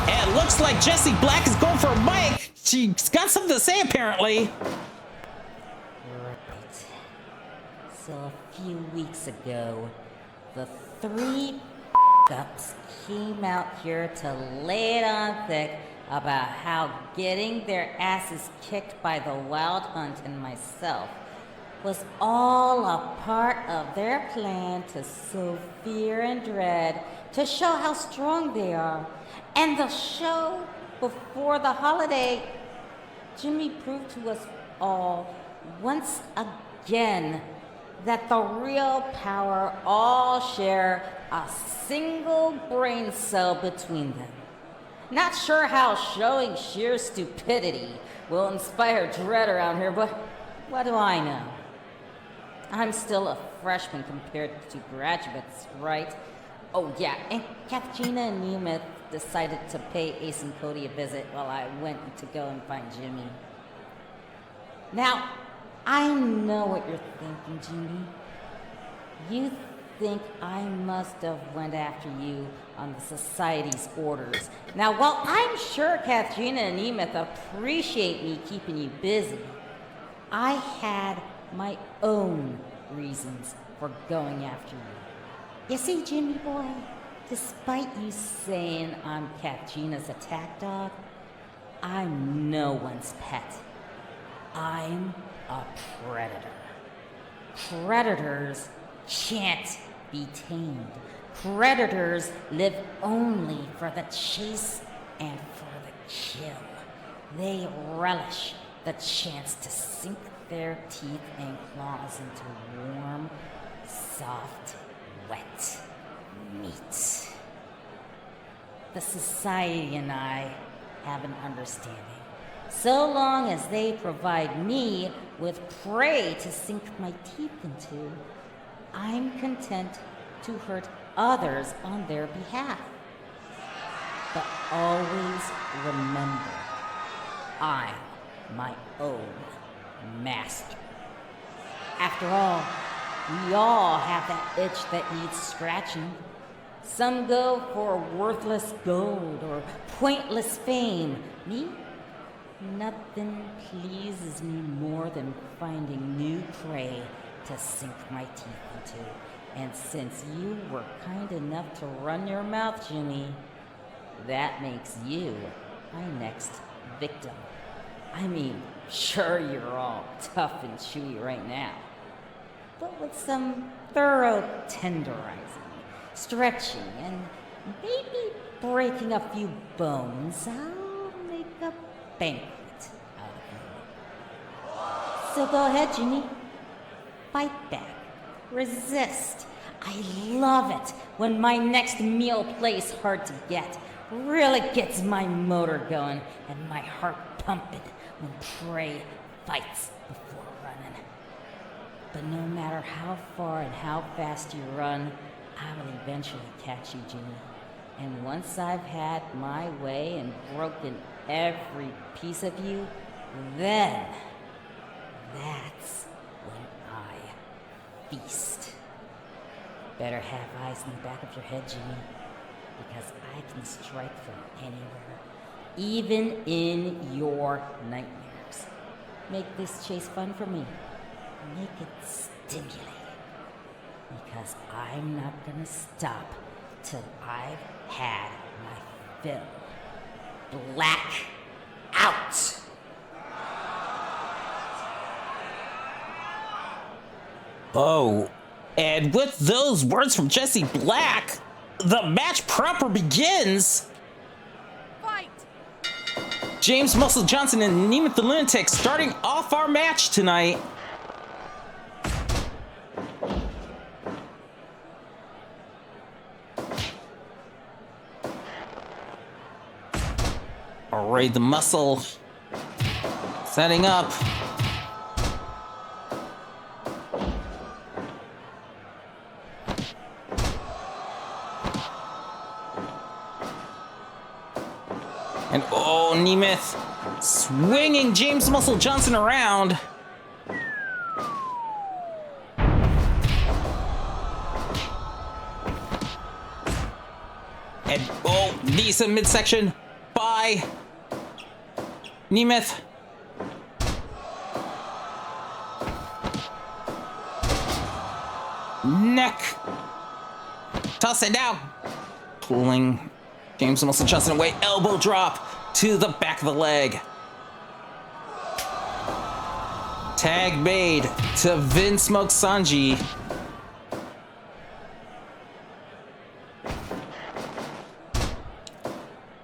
Speaker 1: And it looks like Jessie Black is going for a mic. She's got something to say, apparently.
Speaker 6: Right. So a few weeks ago, the three ups came out here to lay it on thick about how getting their asses kicked by the Wild Hunt and myself was all a part of their plan to sow fear and dread, to show how strong they are. And the show before the holiday, Jimmy proved to us all once again that the real power all share a single brain cell between them. Not sure how showing sheer stupidity will inspire dread around here, but what do I know? I'm still a freshman compared to graduates, right? Oh yeah, and Kathleen and Nemeth decided to pay Ace and Cody a visit while I went to go and find Jimmy. Now, I know what you're thinking, Jimmy. You think I must have went after you on the Society's orders. Now, while I'm sure Katrina and Nemeth appreciate me keeping you busy, I had my own reasons for going after you. You see, Jimmy boy, despite you saying I'm Katrina's attack dog, I'm no one's pet. I'm a predator. Predators can't be tamed. Predators live only for the chase and for the kill. They relish the chance to sink their teeth and claws into warm, soft, wet meat. The Society and I have an understanding. So long as they provide me with prey to sink my teeth into, I'm content to hurt others on their behalf. But always remember, I'm my own master. After all, we all have that itch that needs scratching. Some go for worthless gold or pointless fame. Me? Nothing pleases me more than finding new prey to sink my teeth into. And since you were kind enough to run your mouth, Jimmy, that makes you my next victim. I mean, sure, you're all tough and chewy right now, but with some thorough tenderizing, stretching, and maybe breaking a few bones, I'll make a banquet out of you. So go ahead, Jimmy. Fight back. Resist. I love it when my next meal plays hard to get. Really gets my motor going and my heart pumping when prey fights before running. But no matter how far and how fast you run, I will eventually catch you, Jimmy. And once I've had my way and broken every piece of you, then that's when I feast. Better have eyes in the back of your head, Jimmy, because I can strike from anywhere, even in your nightmares. Make this chase fun for me. Make it stimulating. Because I'm not gonna stop till I've had my fill. Black out!
Speaker 1: Oh, and with those words from Jessie Black, the match proper begins!
Speaker 3: Fight!
Speaker 1: James Muscle Johnson and Nemeth the Lunatic starting off our match tonight. Alright, the Muscle setting up. And oh, Nemeth swinging James Muscle Johnson around. And oh, decent midsection by Nemeth. Neck. Toss it down. Pulling James Muscle Johnson away. Elbow drop to the back of the leg. Tag made to Vin Smoke Sanji.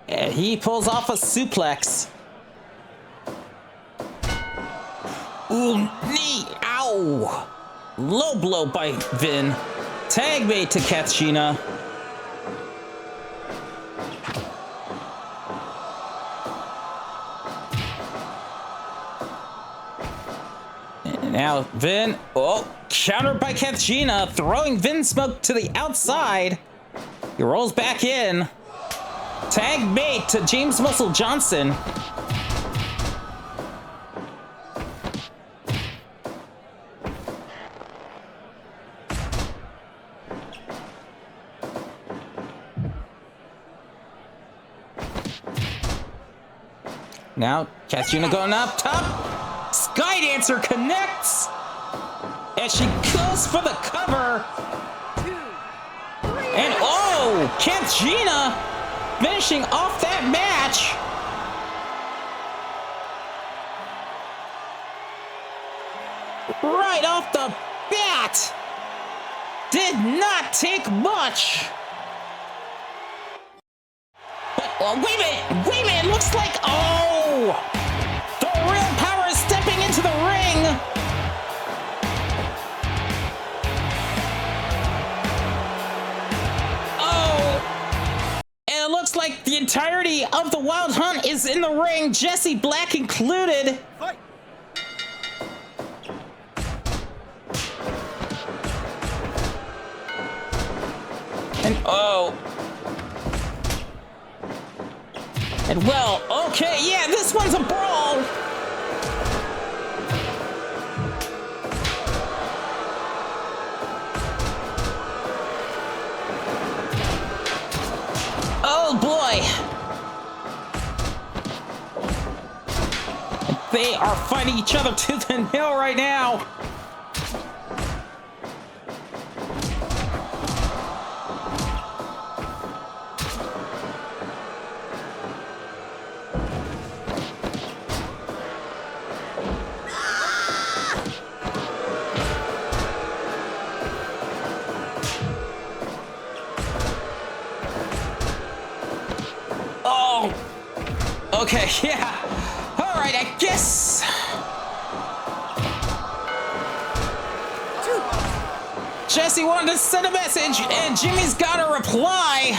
Speaker 1: And he pulls off a suplex. Ooh, knee, ow. Low blow by Vin. Tag made to Kathshina. Now, Vin, countered by Kathjina, throwing Vin Smoke to the outside. He rolls back in. Tag mate to James Muscle Johnson. Now, Kathjina going up top. Sky Dancer connects. As she goes for the cover.
Speaker 3: 2, 3.
Speaker 1: And Kathjina finishing off that match. Right off the bat. Did not take much. But wait a minute, looks like, the real power is stepping into the ring. And it looks like the entirety of the Wild Hunt is in the ring, Jessie Black included.
Speaker 3: Fight.
Speaker 1: And okay, yeah, this one's a brawl. Oh boy. They are fighting each other tooth and nail right now. Okay, yeah. All right, I guess. Jessie wanted to send a message, and Jimmy's got a reply.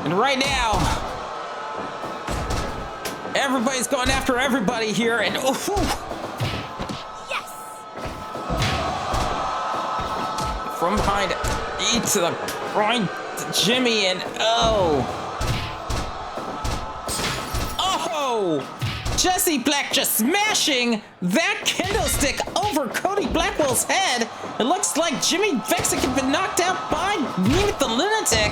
Speaker 1: And right now, everybody's going after everybody here, and from behind, E to the groin to Jimmy, and Jessie Black just smashing that kendo stick over Cody Blackwell's head. It looks like Jimmy Vexic had been knocked out by Nemeth the Lunatic.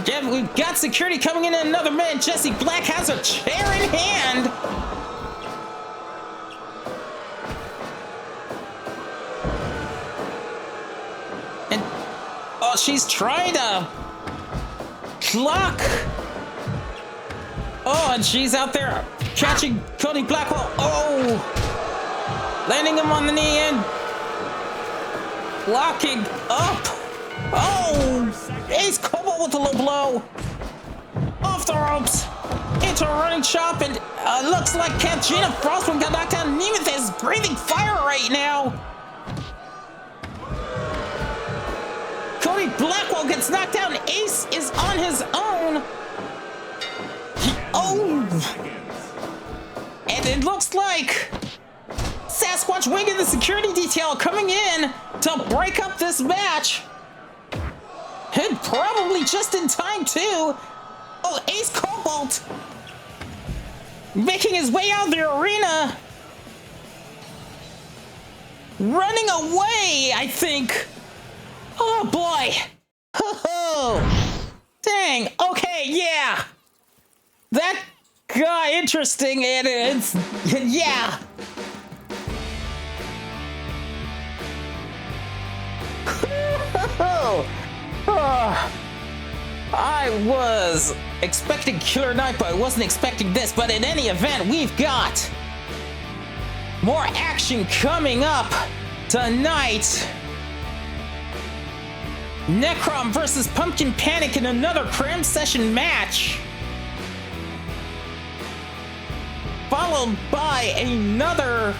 Speaker 1: Yeah, we've got security coming in another minute. Jessie Black has a chair in hand. And she's trying to clock. And she's out there catching Cody Blackwell. Landing him on the knee and locking up. Ace Cobalt with a low blow. Off the ropes. Into a running chop, and looks like Kathjina Frostman got knocked down. Nemeth is breathing fire right now. Cody Blackwell gets knocked down. Ace is on his own. And it looks like Sasquatch Wing and the security detail coming in to break up this match. And probably just in time, too. Ace Cobalt making his way out of the arena. Running away, I think. Oh, boy. Dang. Okay, yeah. That got interesting, and it's... yeah. I was expecting Killer Night, but I wasn't expecting this. But in any event, we've got more action coming up tonight. Necrom versus Pumpkin Panic in another cram session match. Followed by another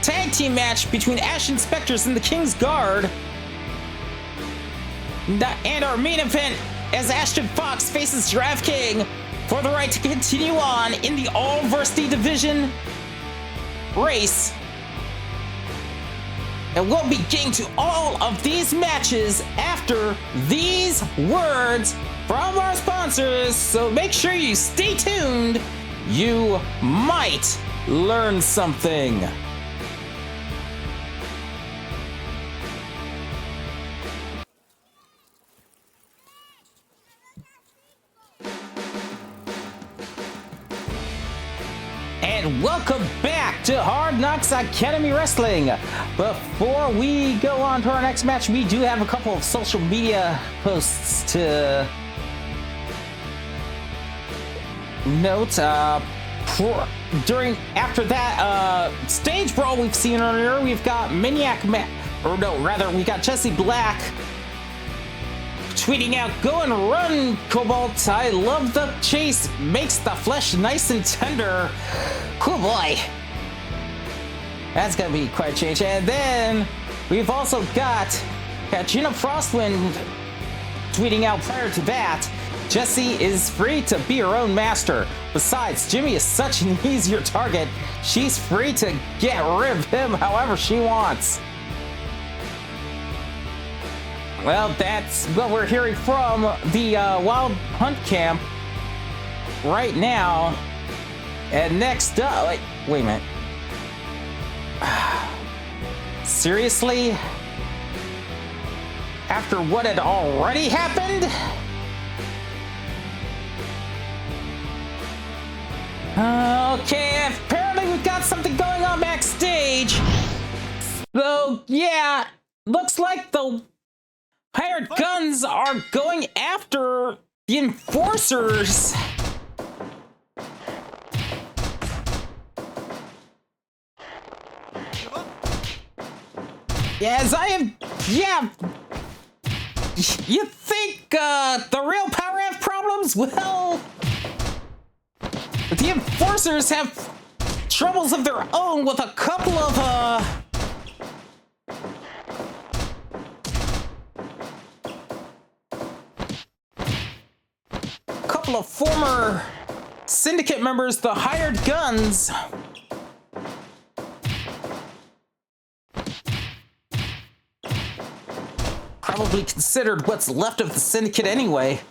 Speaker 1: tag team match between Ashen Spectres and the King's Guard. And our main event as Ashton Fox faces Giraffe King for the right to continue on in the All-Varsity Division race. And we'll be getting to all of these matches after these words from our sponsors, so make sure you stay tuned. You might learn something. And welcome back to Hard Knocks Academy Wrestling. Before we go on to our next match, we do have a couple of social media posts to note. After that stage brawl we've seen earlier, we've got we got Jessie Black tweeting out, "Go and run, Cobalt. I love the chase. Makes the flesh nice and tender." Cool boy. That's gonna be quite a change. And then we've also got Gina Frostwind tweeting out prior to that, "Jessie is free to be her own master. Besides, Jimmy is such an easier target. She's free to get rid of him however she wants." Well, that's what we're hearing from the Wild Hunt Camp right now. And next up, wait a minute. Seriously? After what had already happened? Okay, apparently we've got something going on backstage. So, yeah, looks like the hired guns are going after the enforcers. Yes, you think the real power have problems? Well, the enforcers have troubles of their own with a couple of former syndicate members, the hired guns. Probably considered what's left of the syndicate anyway.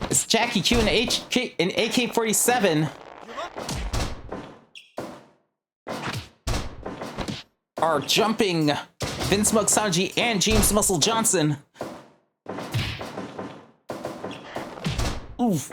Speaker 1: It's Jackie Q and AK-47 are jumping Vinsmoke Sanji and James Muscle Johnson. Oof.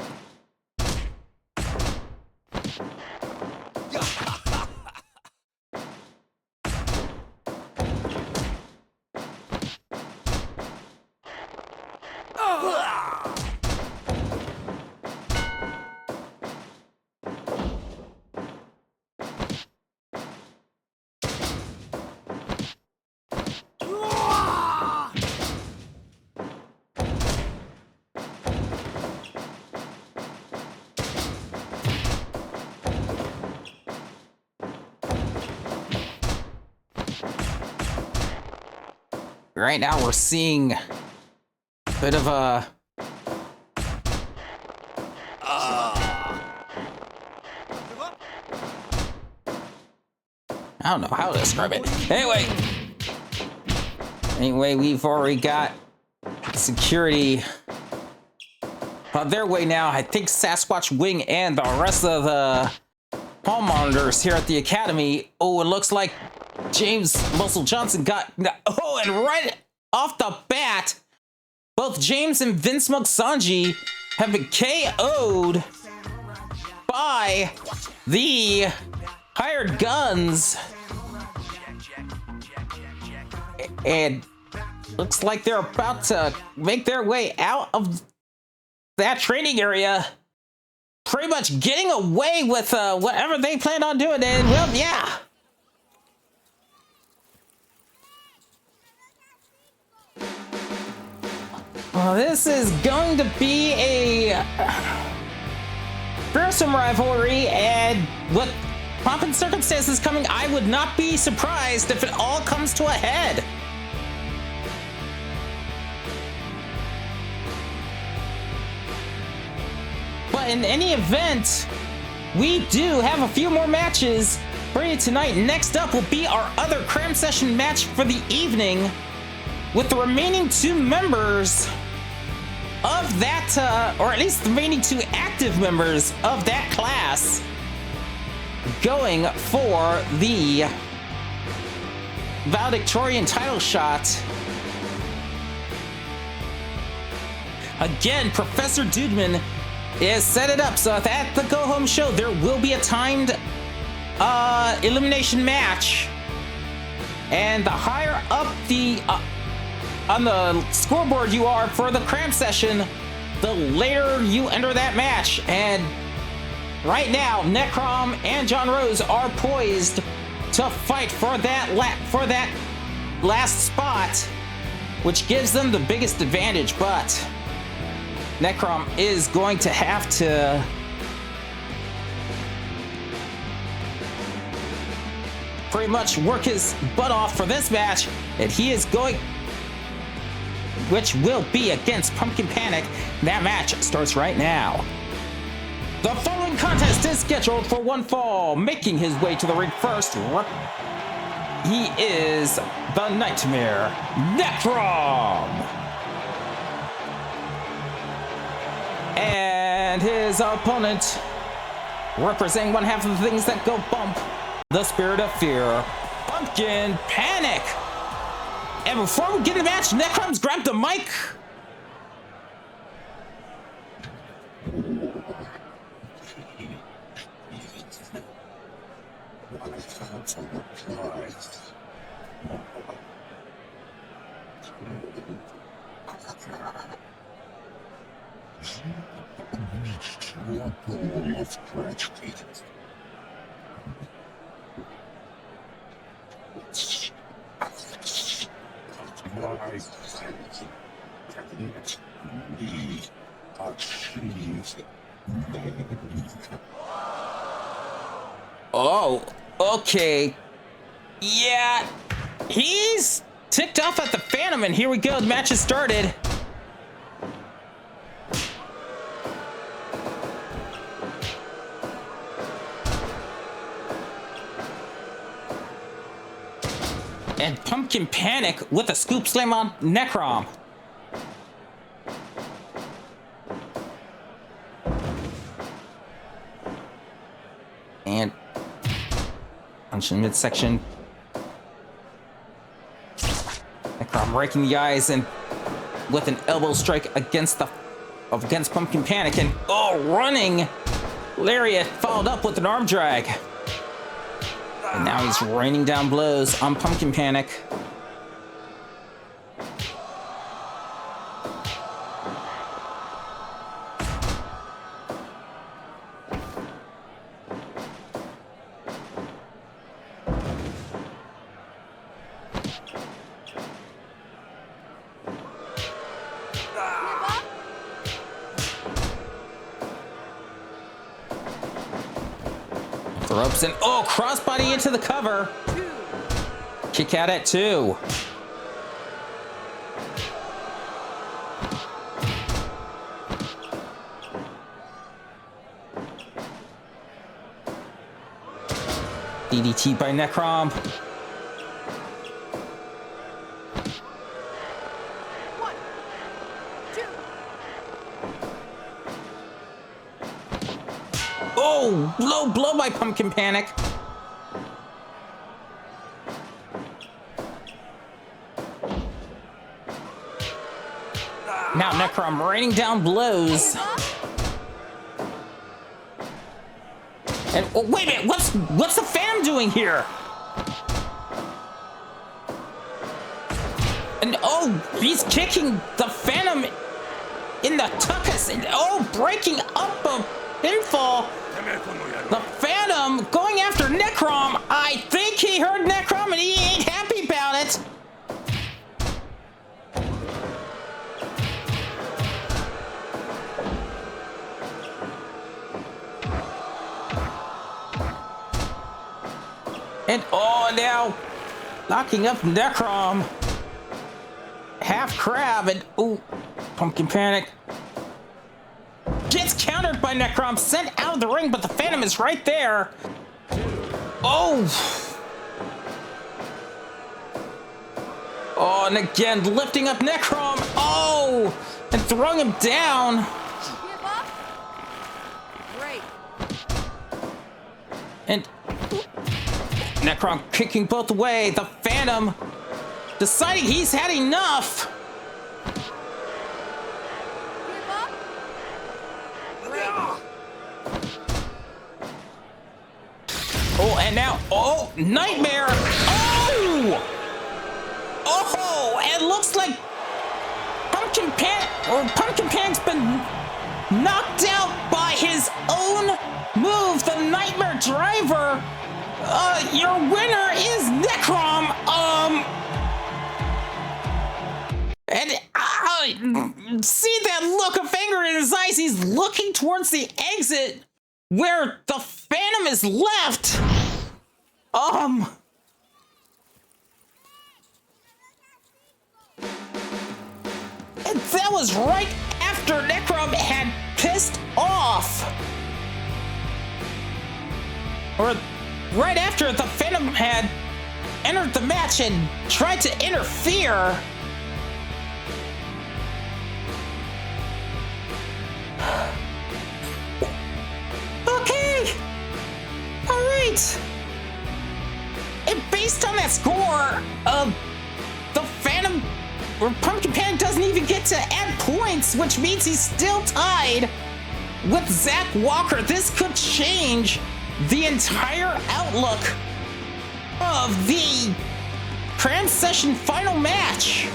Speaker 1: Right now we're seeing a bit of a I don't know how to describe it. Anyway, we've already got security on their way now. I think Sasquatch Wing and the rest of the hall monitors here at the Academy. Oh, it looks like James Muscle Johnson got... Oh, and right off the bat, both James and Vinsmoke Sanji have been KO'd by the hired guns. And looks like they're about to make their way out of that training area. Pretty much getting away with whatever they plan on doing. And, well, yeah. Oh, this is going to be a fearsome rivalry, and with pomp and circumstances coming, I would not be surprised if it all comes to a head. But in any event, we do have a few more matches for you tonight. Next up will be our other cram session match for the evening, with the remaining 2 members of that, or at least the remaining 2 active members of that class, going for the valedictorian title shot. Again, Professor Dudeman is set it up so that at the go-home show there will be a timed elimination match, and the higher up the on the scoreboard you are for the cram session, the later you enter that match. And right now, Necrom and John Rose are poised to fight for that last spot, which gives them the biggest advantage. But Necrom is going to have to pretty much work his butt off for this match, and he is going, which will be against Pumpkin Panic. That match starts right now. The following contest is scheduled for one fall. Making his way to the ring first, he is the Nightmare, Necrom. And his opponent, representing one half of the things that go bump, the Spirit of Fear, Pumpkin Panic. And before we get in the match, Necrom's grabbed the mic. Oh, okay. Yeah, he's ticked off at the Phantom, and here we go. The match has started. And Pumpkin Panic with a scoop slam on Necrom. And punch in midsection. Necrom raking the eyes and with an elbow strike against Pumpkin Panic, and running lariat followed up with an arm drag. And now he's raining down blows on Pumpkin Panic. The ropes and crossbody into the cover. Kick out at 2. DDT by Necrom.
Speaker 3: 1, 2.
Speaker 1: Oh, low blow by Pumpkin Panic. Now Necrom raining down blows. And wait a minute, what's the Phantom doing here? And he's kicking the Phantom in the tuchus, and breaking up a pinfall. The Phantom going after Necrom. I think he heard Necrom and he ain't happy about it.
Speaker 7: And oh, now knocking up Necrom. Half crab and ooh, pumpkin panic. Gets countered by Necrom, sent out of the ring, but the Phantom is right there. Oh. Oh, and again, lifting up Necrom. Oh, and throwing him down.
Speaker 3: Give up? Great.
Speaker 7: And Necrom kicking both away. The Phantom deciding he's had enough.
Speaker 3: Give up? Great.
Speaker 7: Oh, and now, oh, Nightmare. Oh! Oh, and it looks like Pumpkin Panic's been knocked out by his own move, the Nightmare Driver. Your winner is Necrom. And see that look of anger in his eyes. He's looking towards the exit where the Phantom is left. And that was right after Necrom had pissed off. Or right after the Phantom had entered the match and tried to interfere. Okay. All right. And based on that score, the Phantom or Pumpkin Panic doesn't even get to add points, which means he's still tied with Zach Walker. This could change the entire outlook of the Cram Session final match.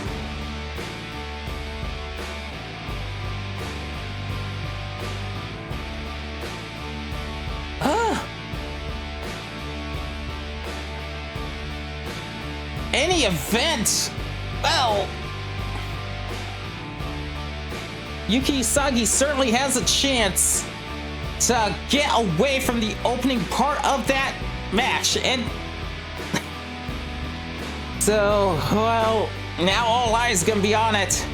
Speaker 7: Any event, well, Yuki Usagi certainly has a chance to get away from the opening part of that match. And so, well, now all eyes are gonna be on it.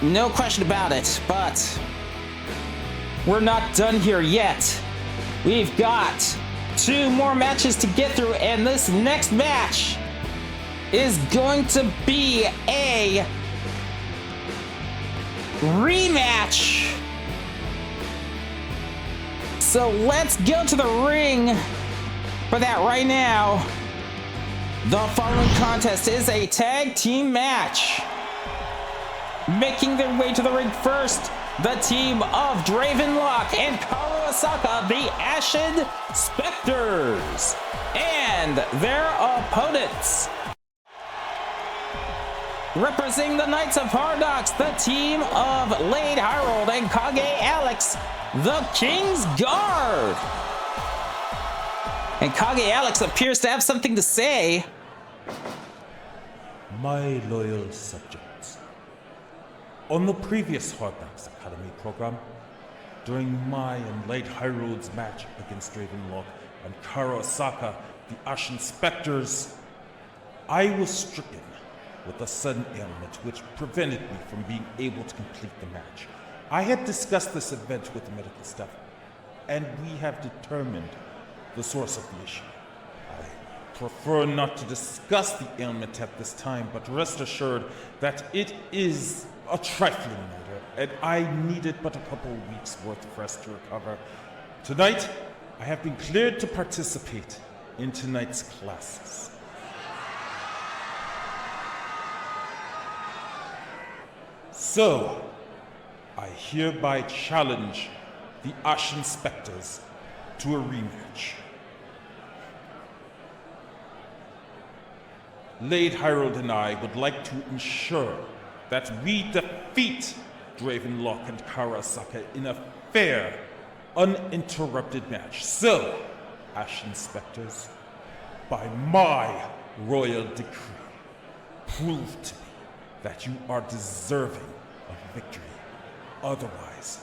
Speaker 7: No question about it, but we're not done here yet. We've got 2 more matches to get through, and this next match is going to be a rematch. So let's go to the ring for that right now. The following contest is a tag team match. Making their way to the ring first, the team of Dravenlock and Karu Asaka, the Ashen Spectres, and their opponents. Representing the Knights of Paradox, the team of Lade Harold and Kage Alex, the King's Guard. And Kage Alex appears to have something to say.
Speaker 5: My loyal subjects, on the previous Hard Knocks Academy program, during my and Lade Harold's match against Dravenlock and Karu Asaka, the Ashen Spectres, I was stricken with a sudden ailment which prevented me from being able to complete the match. I had discussed this event with the medical staff, and we have determined the source of the issue. I prefer not to discuss the ailment at this time, but rest assured that it is a trifling matter, and I needed but a couple of weeks' worth of rest to recover. Tonight, I have been cleared to participate in tonight's classes. So, I hereby challenge the Ashen Spectres to a rematch. Lade Harold and I would like to ensure that we defeat Dravenlock and Karu Asaka in a fair, uninterrupted match. So, Ashen Spectres, by my royal decree, prove to me that you are deserving of victory. Otherwise,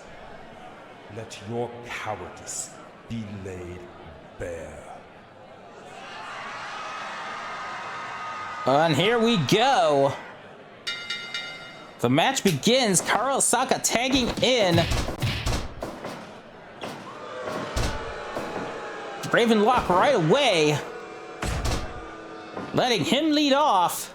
Speaker 5: let your cowardice be laid bare.
Speaker 7: And here we go. The match begins. Osaka tagging in. Ravenlock right away. Letting him lead off.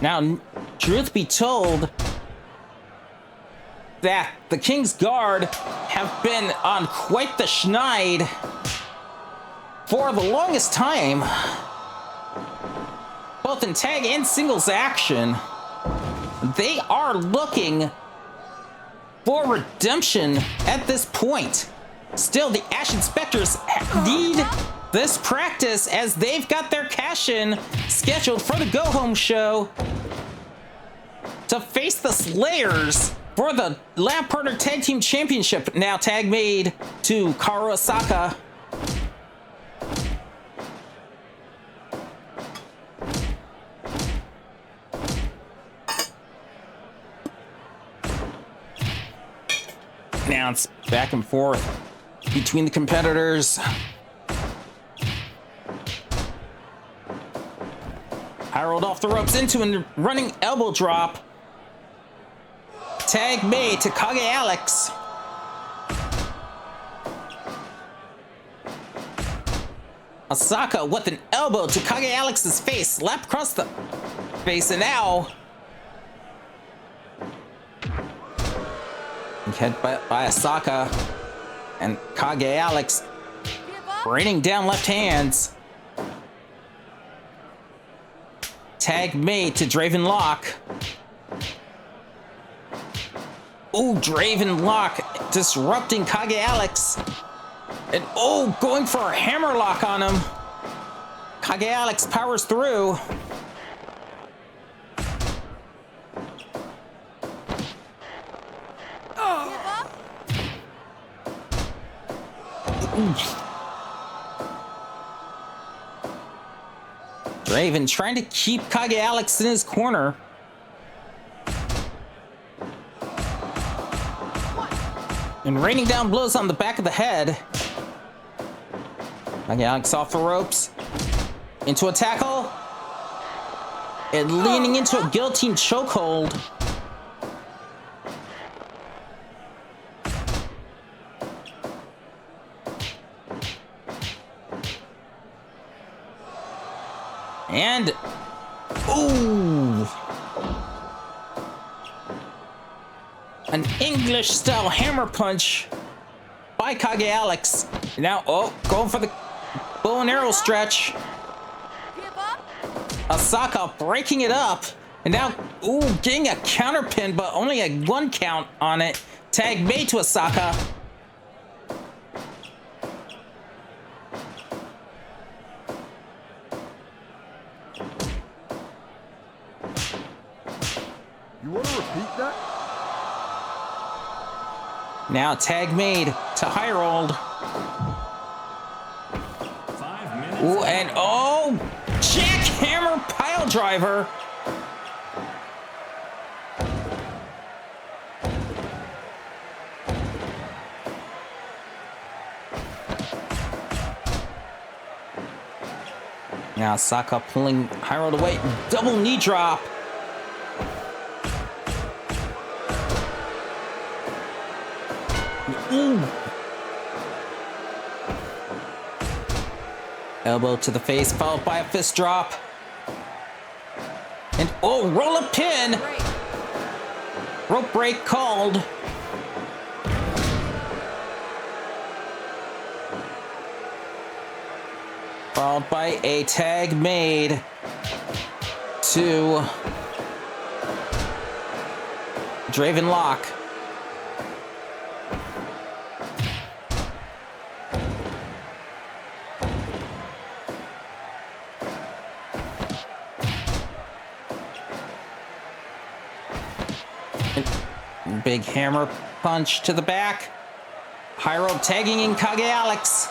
Speaker 7: Now, truth be told, that the King's Guard have been on quite the schneid for the longest time, both in tag and singles action. They are looking for redemption at this point. Still, the Ashen Spectres need this practice as they've got their cash-in scheduled for the go-home show to face the Slayers for the Lab Partner Tag Team Championship. Now tag made to Osaka. Now it's back and forth between the competitors. Harold off the ropes into a running elbow drop. Tag made to Kage Alex. Osaka with an elbow to Kage Alex's face. Slap across the face, and now head by Osaka, and Kage Alex raining down left hands. Tag made to Dravenlock. Oh, Dravenlock disrupting Kage Alex. And oh, going for a hammerlock on him. Kage Alex powers through. Draven trying to keep Kage Alex in his corner. And raining down blows on the back of the head. Kage Alex off the ropes. Into a tackle. And leaning into a guillotine chokehold. And, ooh, an English-style hammer punch by Kage Alex. Now, oh, going for the bow and arrow stretch. Osaka breaking it up. And now, ooh, getting a counter pin, but only a 1 count on it. Tag made to Osaka.
Speaker 4: You want to repeat that?
Speaker 7: Now tag made to Harold.
Speaker 2: 5 minutes.
Speaker 7: Ooh, and oh, jackhammer pile driver. Now Saka pulling Harold away. Double knee drop. Ooh. Elbow to the face, followed by a fist drop. And oh, roll up pin. Rope break called. Followed by a tag made to Dravenlock. Big hammer punch to the back. High rope tagging in Kage Alex.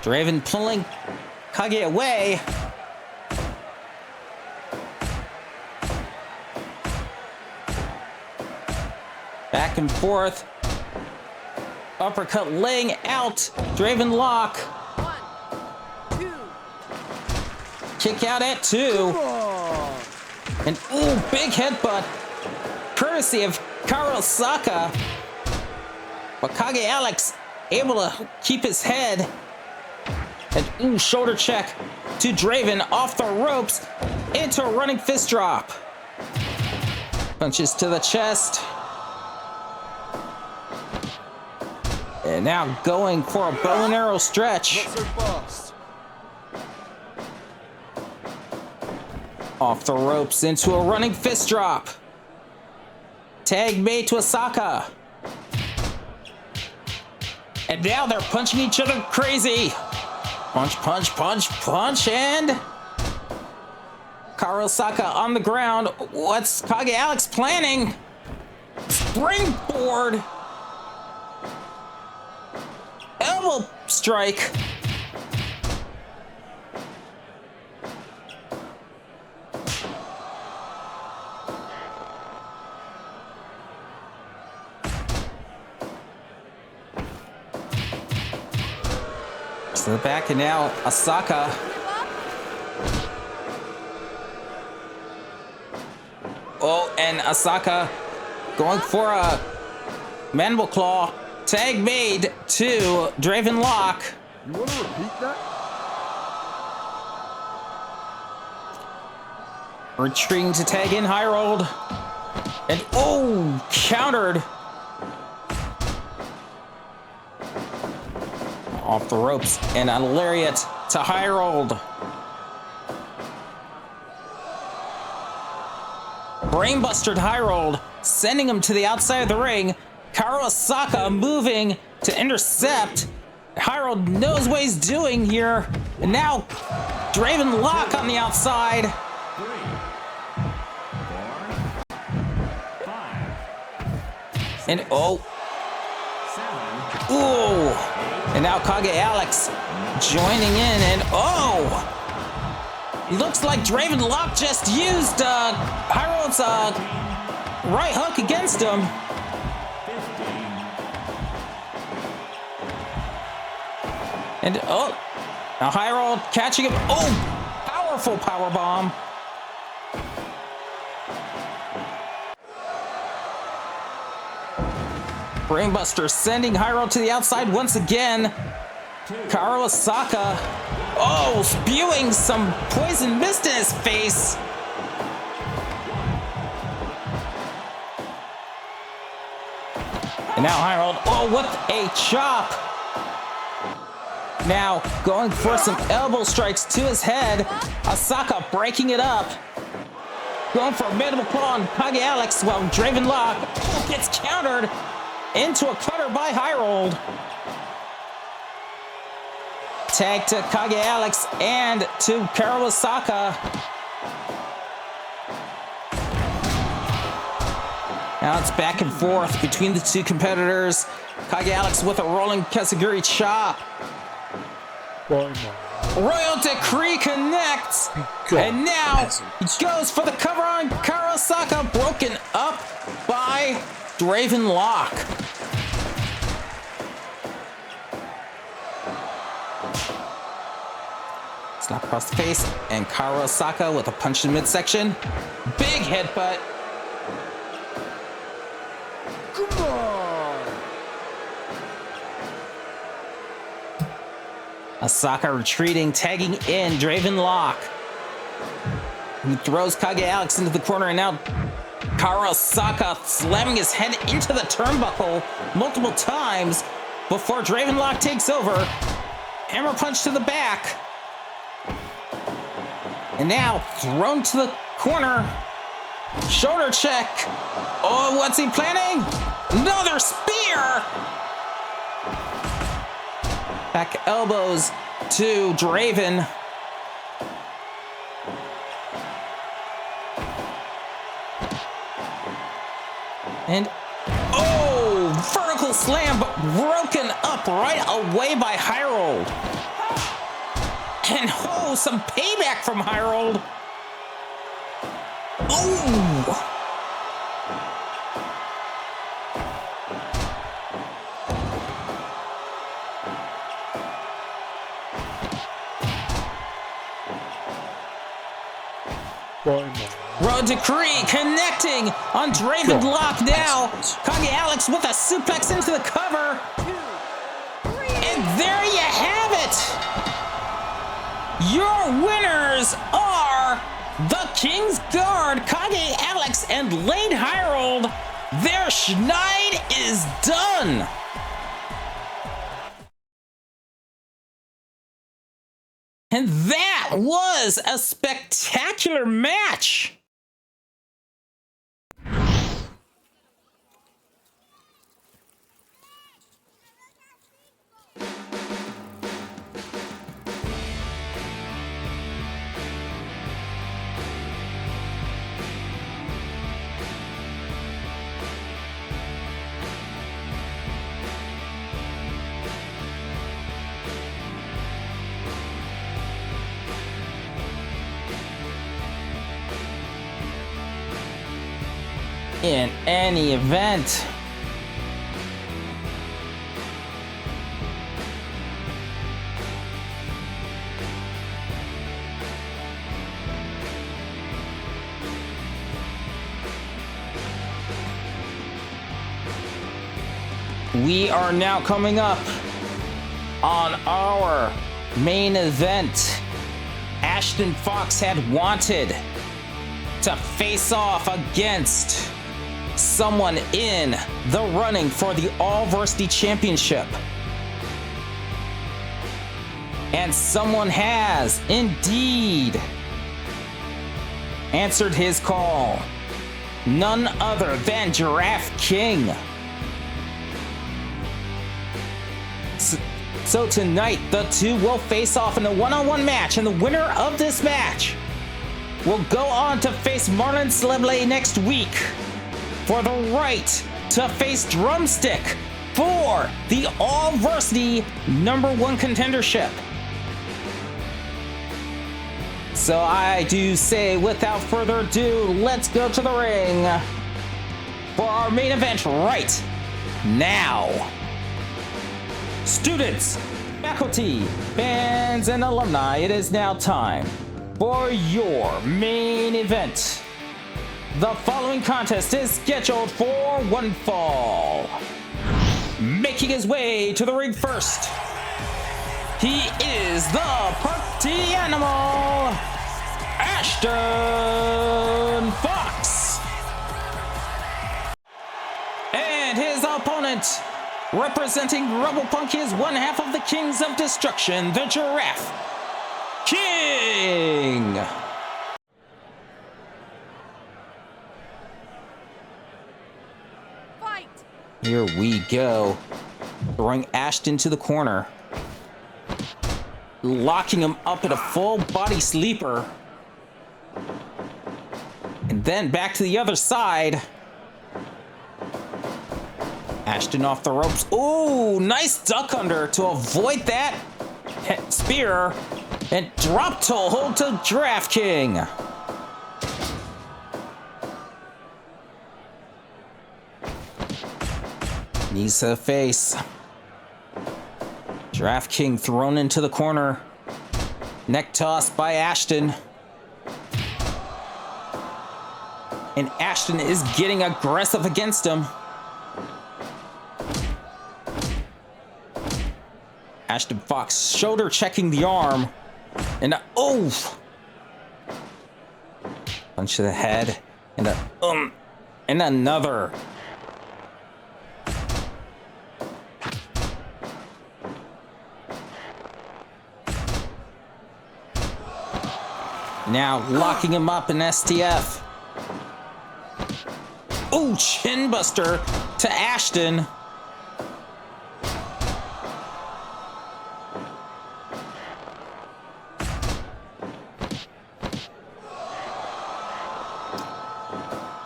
Speaker 7: Draven pulling Kage away. Back and forth. Uppercut laying out. Draven lock.
Speaker 3: 1, 2.
Speaker 7: Kick out at 2. And ooh, big headbutt. Courtesy of Karosaka. But Kage Alex able to keep his head. And ooh, shoulder check to Draven off the ropes into a running fist drop. Punches to the chest. And now going for a bow and arrow stretch.
Speaker 4: Not so fast.
Speaker 7: Off the ropes into a running fist drop. Tag made to Asaka. And now they're punching each other crazy. Punch, punch, punch, punch, and Karosaka on the ground. What's Kage Alex planning? Springboard. Elbow strike. To the back, and now Asaka. Oh, and Asaka going for a mandible claw. Tag made to Draven lock.
Speaker 4: You want to repeat that?
Speaker 7: Retreating to tag in high rolled. And oh, countered. Off the ropes and a lariat to high rolled. Brainbuster to high rolled, sending him to the outside of the ring. Karosaka moving to intercept. High rolled knows what he's doing here. And now Draven lock on the outside.
Speaker 2: 3, 4, 5,
Speaker 7: And oh,
Speaker 2: 7,
Speaker 7: ooh. And now Kage Alex joining in, and oh! Looks like Draven Lock just used Hyrold's right hook against him.
Speaker 2: 15.
Speaker 7: And oh, now Hyrold catching him. Oh, powerful power bomb. Brainbuster sending Hyrold to the outside once again. Karosaka, oh, spewing some poison mist in his face. And now Hyrold, oh, what a chop. Now going for some elbow strikes to his head. Asaka breaking it up. Going for a mandible claw on Kage Alex while Draven Lock gets countered into a cutter by Hyrold. Tag to Kage Alex and to Karosaka. Now it's back and forth between the two competitors. Kage Alex with a rolling Kesaguri chop. Royal Decree connects. And now he goes for the cover on Karosaka, broken up by Draven Lock. Slap across the face, and Karosaka with a punch in midsection. Big headbutt.
Speaker 4: Come on!
Speaker 7: Asaka retreating, tagging in Draven Lock. He throws Kage Alex into the corner, and now Karosaka slamming his head into the turnbuckle multiple times before Draven Lock takes over. Hammer punch to the back. And now thrown to the corner. Shoulder check. Oh, what's he planning? Another spear. Back elbows to Draven. And oh, vertical slam, but broken up right away by Hyrold. And oh, some payback from Hyrold. Ooh.
Speaker 4: Bottom.
Speaker 7: Road Decree connecting on Draven Lock now. Kage Alex with a suplex into the cover. And there you have it. Your winners are the King's Guard, Kage Alex and Lane Hirold. Their schneid is done. And that was a spectacular match. In any event, we are now coming up on our main event. Ashton Fox had wanted to face off against someone in the running for the All-Varsity Championship. And someone has indeed answered his call. None other than Giraffe King. So tonight, the two will face off in a one-on-one match, and the winner of this match will go on to face Marlen Celebelee next week for the right to face Drumstick for the All-Varsity #1 contendership. So I do say, without further ado, let's go to the ring for our main event right now. Students, faculty, fans, and alumni, it is now time for your main event. The following contest is scheduled for one fall. Making his way to the ring first, he is the party animal, Ashton Fox. And his opponent, representing Rebel Punk, is one half of the Kings of Destruction, the Giraffe King. Here we go. Throwing Ashton to the corner. Locking him up at a full body sleeper. And then back to the other side. Ashton off the ropes. Ooh, nice duck under to avoid that spear. And drop toe hold to Giraffe King. Knees to the face. Giraffe King thrown into the corner. Neck toss by Ashton. And Ashton is getting aggressive against him. Ashton Fox shoulder checking the arm. And punch to the head. And and another. Now locking him up in STF. Ooh, chin buster to Ashton.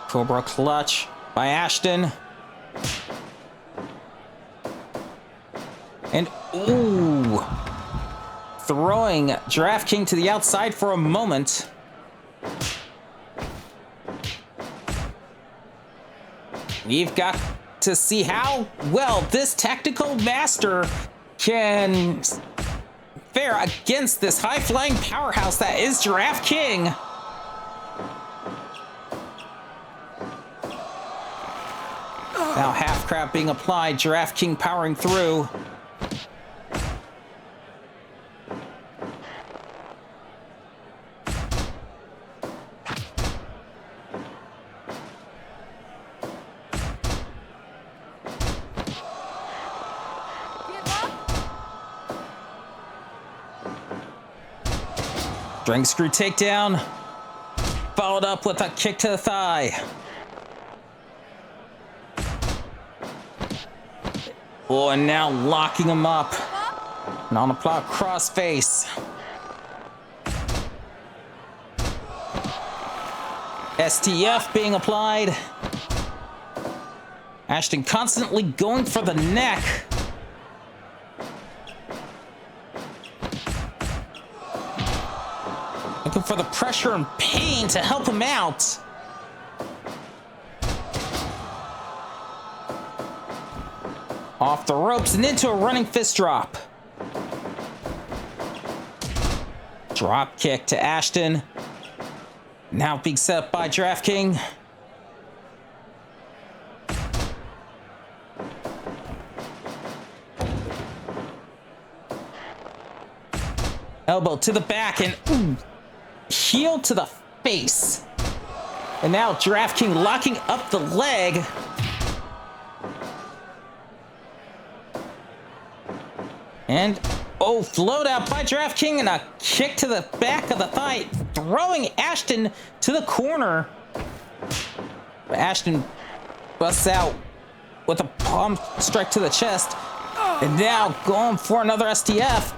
Speaker 7: Cobra clutch by Ashton. And ooh. Throwing Giraffe King to the outside for a moment. We've got to see how well this tactical master can fare against this high-flying powerhouse that is Giraffe King. Now half crab being applied, Giraffe King powering through. String screw takedown, followed up with a kick to the thigh. Oh, and now locking him up. And on the plow crossface. STF being applied. Ashton constantly going for the neck. Looking for the pressure and pain to help him out. Off the ropes and into a running fist drop. Drop kick to Ashton. Now being set up by Giraffe King. Elbow to the back and ooh, heel to the face. And now Giraffe King locking up the leg. And, oh, float out by Giraffe King and a kick to the back of the thigh, throwing Ashton to the corner. But Ashton busts out with a palm strike to the chest. And now going for another STF.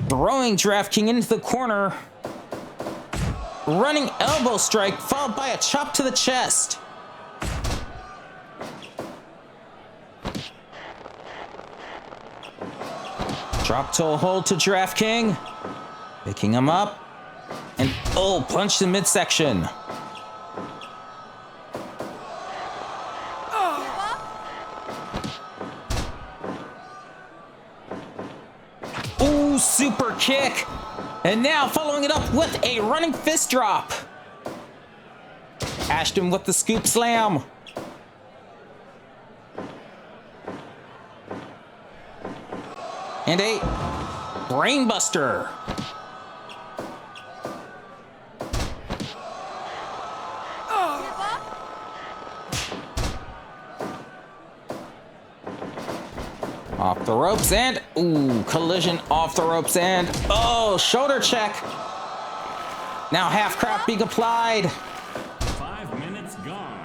Speaker 7: Throwing Giraffe King into the corner. Running elbow strike followed by a chop to the chest. Drop toe hold to Giraffe King. Picking him up. And oh, punch to midsection. Ooh, super kick. And now following it up with a running fist drop. Ashton with the scoop slam. And a brainbuster. Off the ropes and ooh, collision off the ropes and oh, shoulder check. Now half crab being applied.
Speaker 2: 5 minutes gone.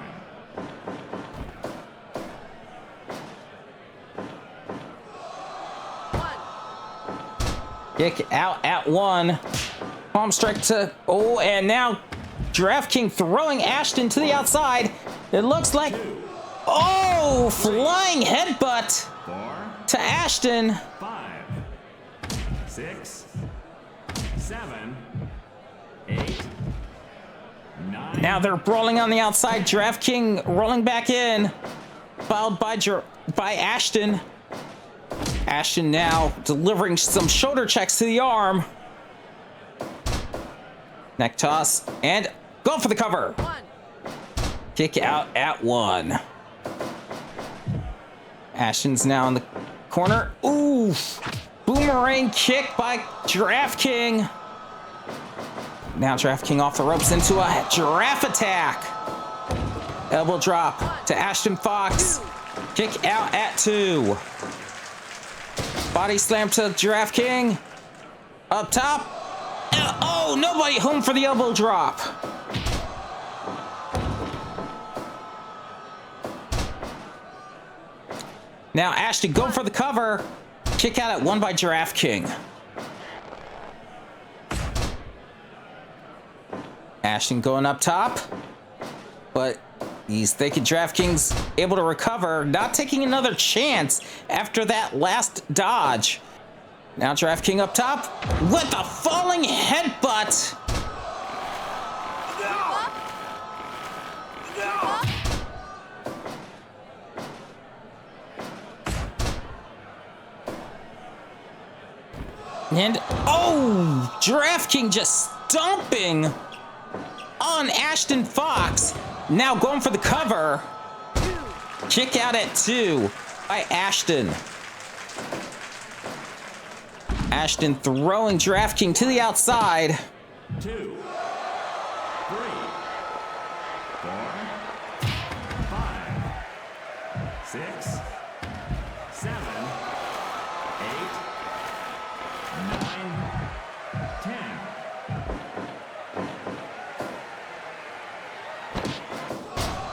Speaker 7: Kick out at one. Palm strike to, oh, and now Giraffe King throwing Ashton to the outside. It looks like, oh, flying headbutt
Speaker 2: 4,
Speaker 7: to Ashton.
Speaker 2: 5, 6, 7, 8, 9.
Speaker 7: Now they're brawling on the outside. Giraffe King rolling back in, followed by Ashton. Ashton now delivering some shoulder checks to the arm. Neck toss and go for the cover. Kick out at one. Ashton's now in the corner. Ooh, boomerang kick by Giraffe King. Now Giraffe King off the ropes into a giraffe attack. Elbow drop to Ashton Fox. Kick out at two. Body slam to Giraffe King. Up top. Oh, nobody home for the elbow drop. Now Ashton go for the cover. Kick out at one by Giraffe King. Ashton going up top. But he's thinking Giraffe King's able to recover, not taking another chance after that last dodge. Now Giraffe King up top with a falling headbutt. And oh, Giraffe King just stomping on Ashton Fox. Now going for the cover. Kick out at 2 by Ashton. Ashton throwing Giraffe King to the outside.
Speaker 2: 2, 3, 4, 5, 6, 7, 8, 9, 10.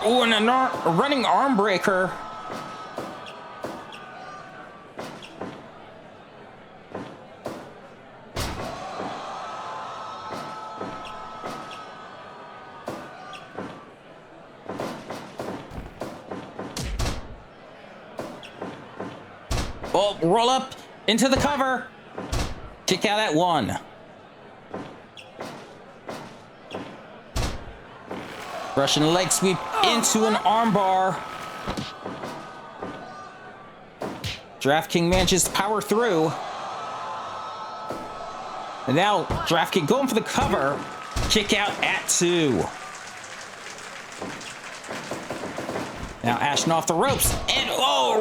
Speaker 7: Oh, and a running arm breaker. Oh, roll up into the cover. Kick out at 1. Russian leg sweep into an armbar. Giraffe King manages to power through. And now Giraffe King going for the cover. Kick out at 2. Now Ashton off the ropes. And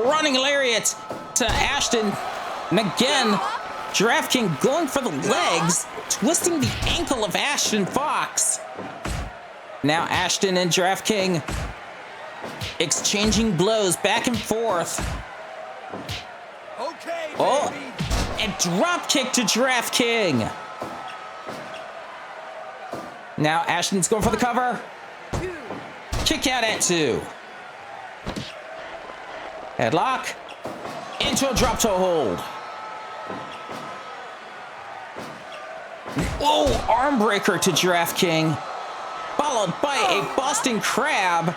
Speaker 7: running lariat to Ashton. And again, Giraffe King going for the legs, twisting the ankle of Ashton Fox. Now Ashton and Giraffe King exchanging blows back and forth.
Speaker 4: Okay,
Speaker 7: Oh,
Speaker 4: baby.
Speaker 7: and drop kick to Giraffe King. Now Ashton's going for the cover. Kick out at 2. Headlock. Into a drop toe hold. Oh, arm breaker to Giraffe King. Followed by a Boston Crab.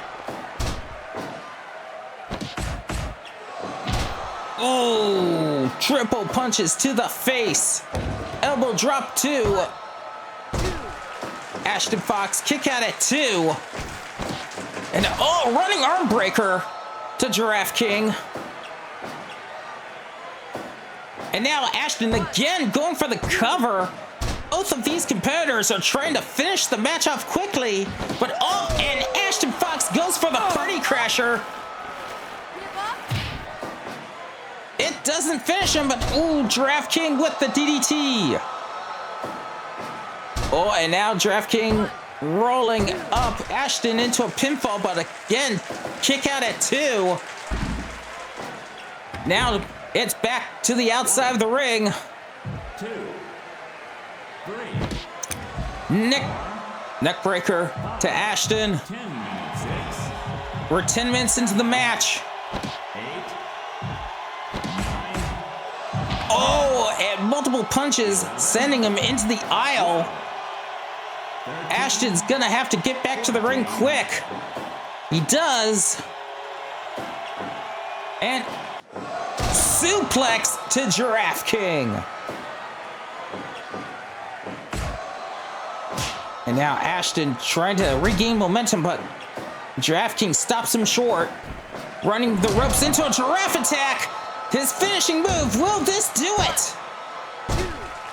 Speaker 7: Oh, triple punches to the face. Elbow drop 2. Ashton Fox kick out at 2. And running arm breaker to Giraffe King. And now Ashton again going for the cover. Both of these competitors are trying to finish the match off quickly, but and Ashton Fox goes for the party crasher. It doesn't finish him, but Giraffe King with the DDT. Oh, and now Giraffe King rolling up Ashton into a pinfall, but again, kick out at 2. Now it's back to the outside of the ring.
Speaker 2: 2, 3,
Speaker 7: Neck breaker to Ashton.
Speaker 2: 10 minutes, 6,
Speaker 7: We're 10 minutes into the match.
Speaker 2: 8, 9,
Speaker 7: Oh, and multiple punches sending him into the aisle. Ashton's gonna have to get back to the ring quick. He does. And suplex to Giraffe King. And now Ashton trying to regain momentum, but Giraffe King stops him short. Running the ropes into a giraffe attack. His finishing move, will this do it?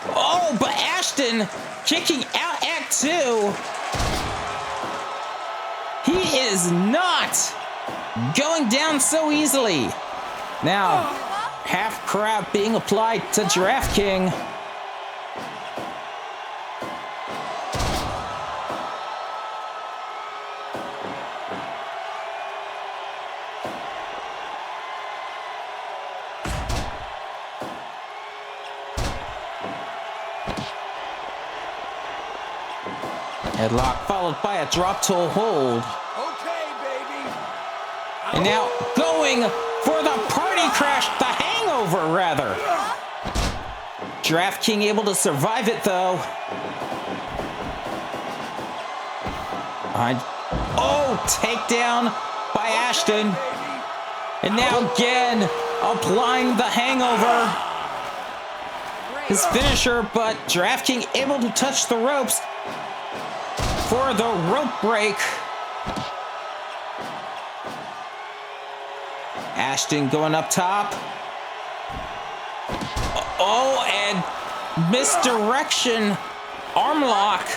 Speaker 7: Oh, but Ashton kicking out at 2. He is not going down so easily. Now, half crab being applied to Giraffe King. Headlock followed by a drop toe hold.
Speaker 4: Okay, baby.
Speaker 7: And now going for the party crash, the hangover rather. Giraffe King able to survive it though. Takedown by Ashton. And now again, applying the hangover. His finisher, but Giraffe King able to touch the ropes for the rope break. Ashton going up top. Oh, and misdirection arm lock.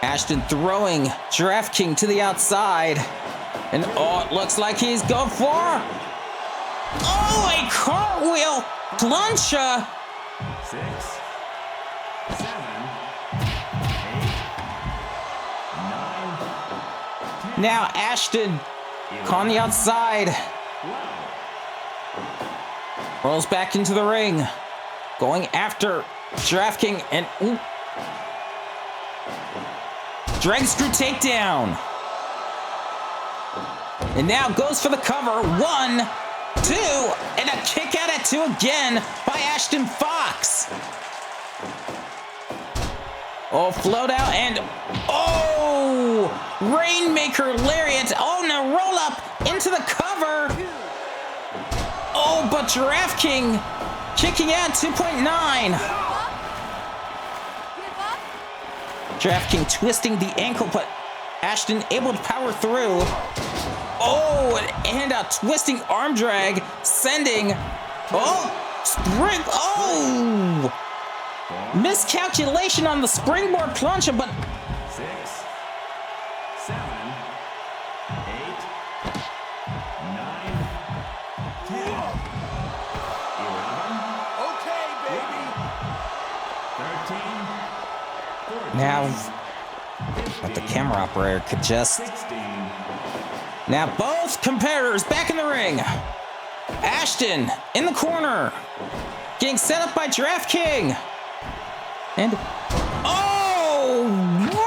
Speaker 7: Ashton throwing Giraffe King to the outside. And oh, it looks like he's going for... Oh, a cartwheel plancha.
Speaker 2: 6, 7, 8, 9, 10,
Speaker 7: Now Ashton on the outside.
Speaker 2: 12.
Speaker 7: Rolls back into the ring. Going after Giraffe King and... Ooh. Drag screw takedown. And now goes for the cover. 1, 2, and a kick out at 2 again by Ashton Fox. Oh, float out and oh, Rainmaker Lariat. Oh, no, roll up into the cover. Oh, but Giraffe King kicking out 2.9. Giraffe King twisting the ankle, but Ashton able to power through. Oh, and a twisting arm drag, sending. Oh, spring. Oh, miscalculation on the springboard plancha, but
Speaker 2: 6, 7, 8, 9, 10, 11,
Speaker 4: Okay, baby.
Speaker 2: 13, 14,
Speaker 7: now, but the camera operator could just.
Speaker 2: 16,
Speaker 7: Now both competitors back in the ring. Ashton in the corner, getting set up by Giraffe King. And oh,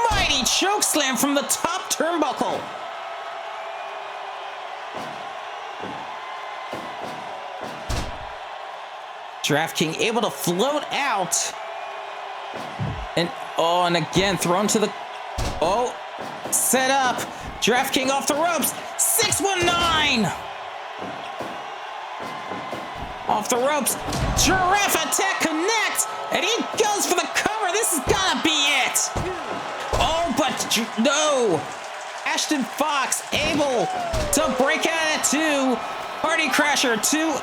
Speaker 7: mighty choke slam from the top turnbuckle. Giraffe King able to float out. And oh, and again thrown to the set up. Giraffe King off the ropes. 619. Off the ropes. Giraffe attack connect. And he goes for the cover. This is gonna be it. Oh, but no. Ashton Fox able to break out at 2. Party Crasher to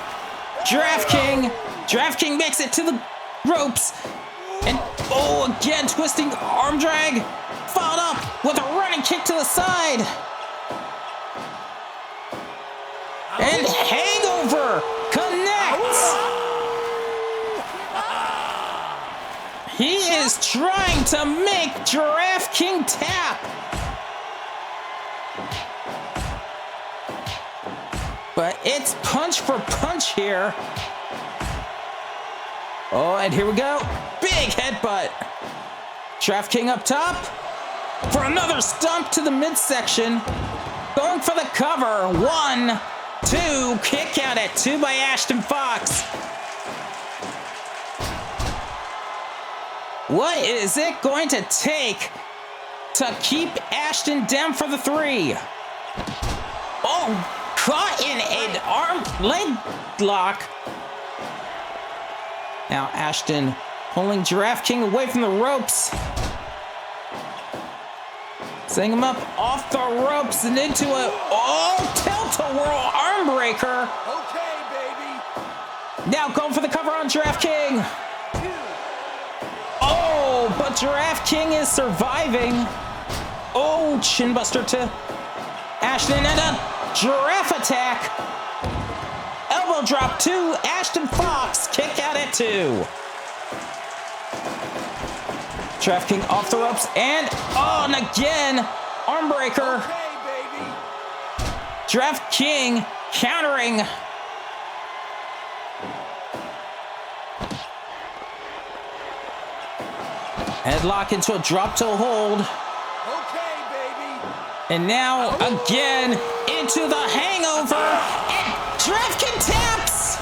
Speaker 7: Giraffe King. Giraffe King makes it to the ropes. And oh, again, twisting arm drag. Followed up with a running kick to the side. And hangover connects. He is trying to make Giraffe King tap. But it's punch for punch here. Oh, and here we go. Big headbutt. Giraffe King up top for another stomp to the midsection. Going for the cover. 1, 2, kick out at 2 by Ashton Fox. What is it going to take to keep Ashton down for the 3? Oh, caught in an arm leg lock. Now Ashton pulling Giraffe King away from the ropes. Setting him up off the ropes and into a tilt-a-whirl arm breaker.
Speaker 4: Okay, baby.
Speaker 7: Now going for the cover on Giraffe King. Oh, but Giraffe King is surviving. Oh, chin buster to Ashton and a giraffe attack. Elbow drop to Ashton Fox. Kick out at 2. Giraffe King off the ropes and again, arm breaker.
Speaker 4: Okay, baby.
Speaker 7: Giraffe King countering. Headlock into a drop toe hold.
Speaker 4: Okay, baby.
Speaker 7: And now again into the hangover. And Giraffe King taps.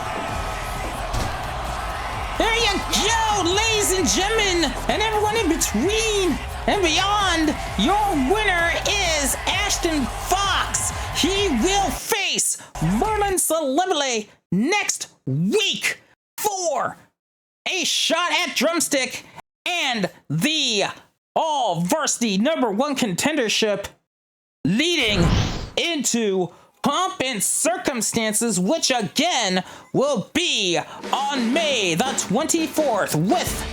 Speaker 7: There you go, ladies and gentlemen, and everyone in between and beyond. Your winner is Ashton Fox. He will face Marlen Celebelee next week for a shot at Drumstick and the all-varsity #1 contendership, leading into Pomp and Circumstances, which again will be on May the 24th with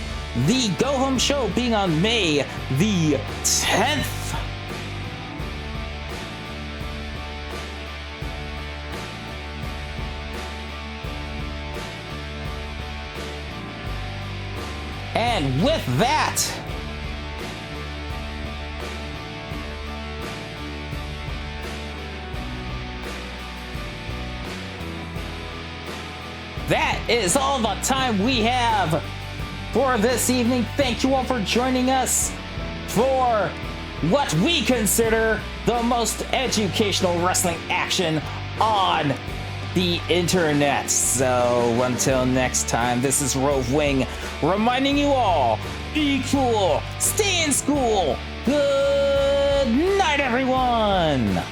Speaker 7: the Go Home show being on May the 10th. And with that, that is all the time we have for this evening. Thank you all for joining us for what we consider the most educational wrestling action on the internet. So until next time, this is Rove Wing reminding you all, be cool, stay in school. Good night, everyone.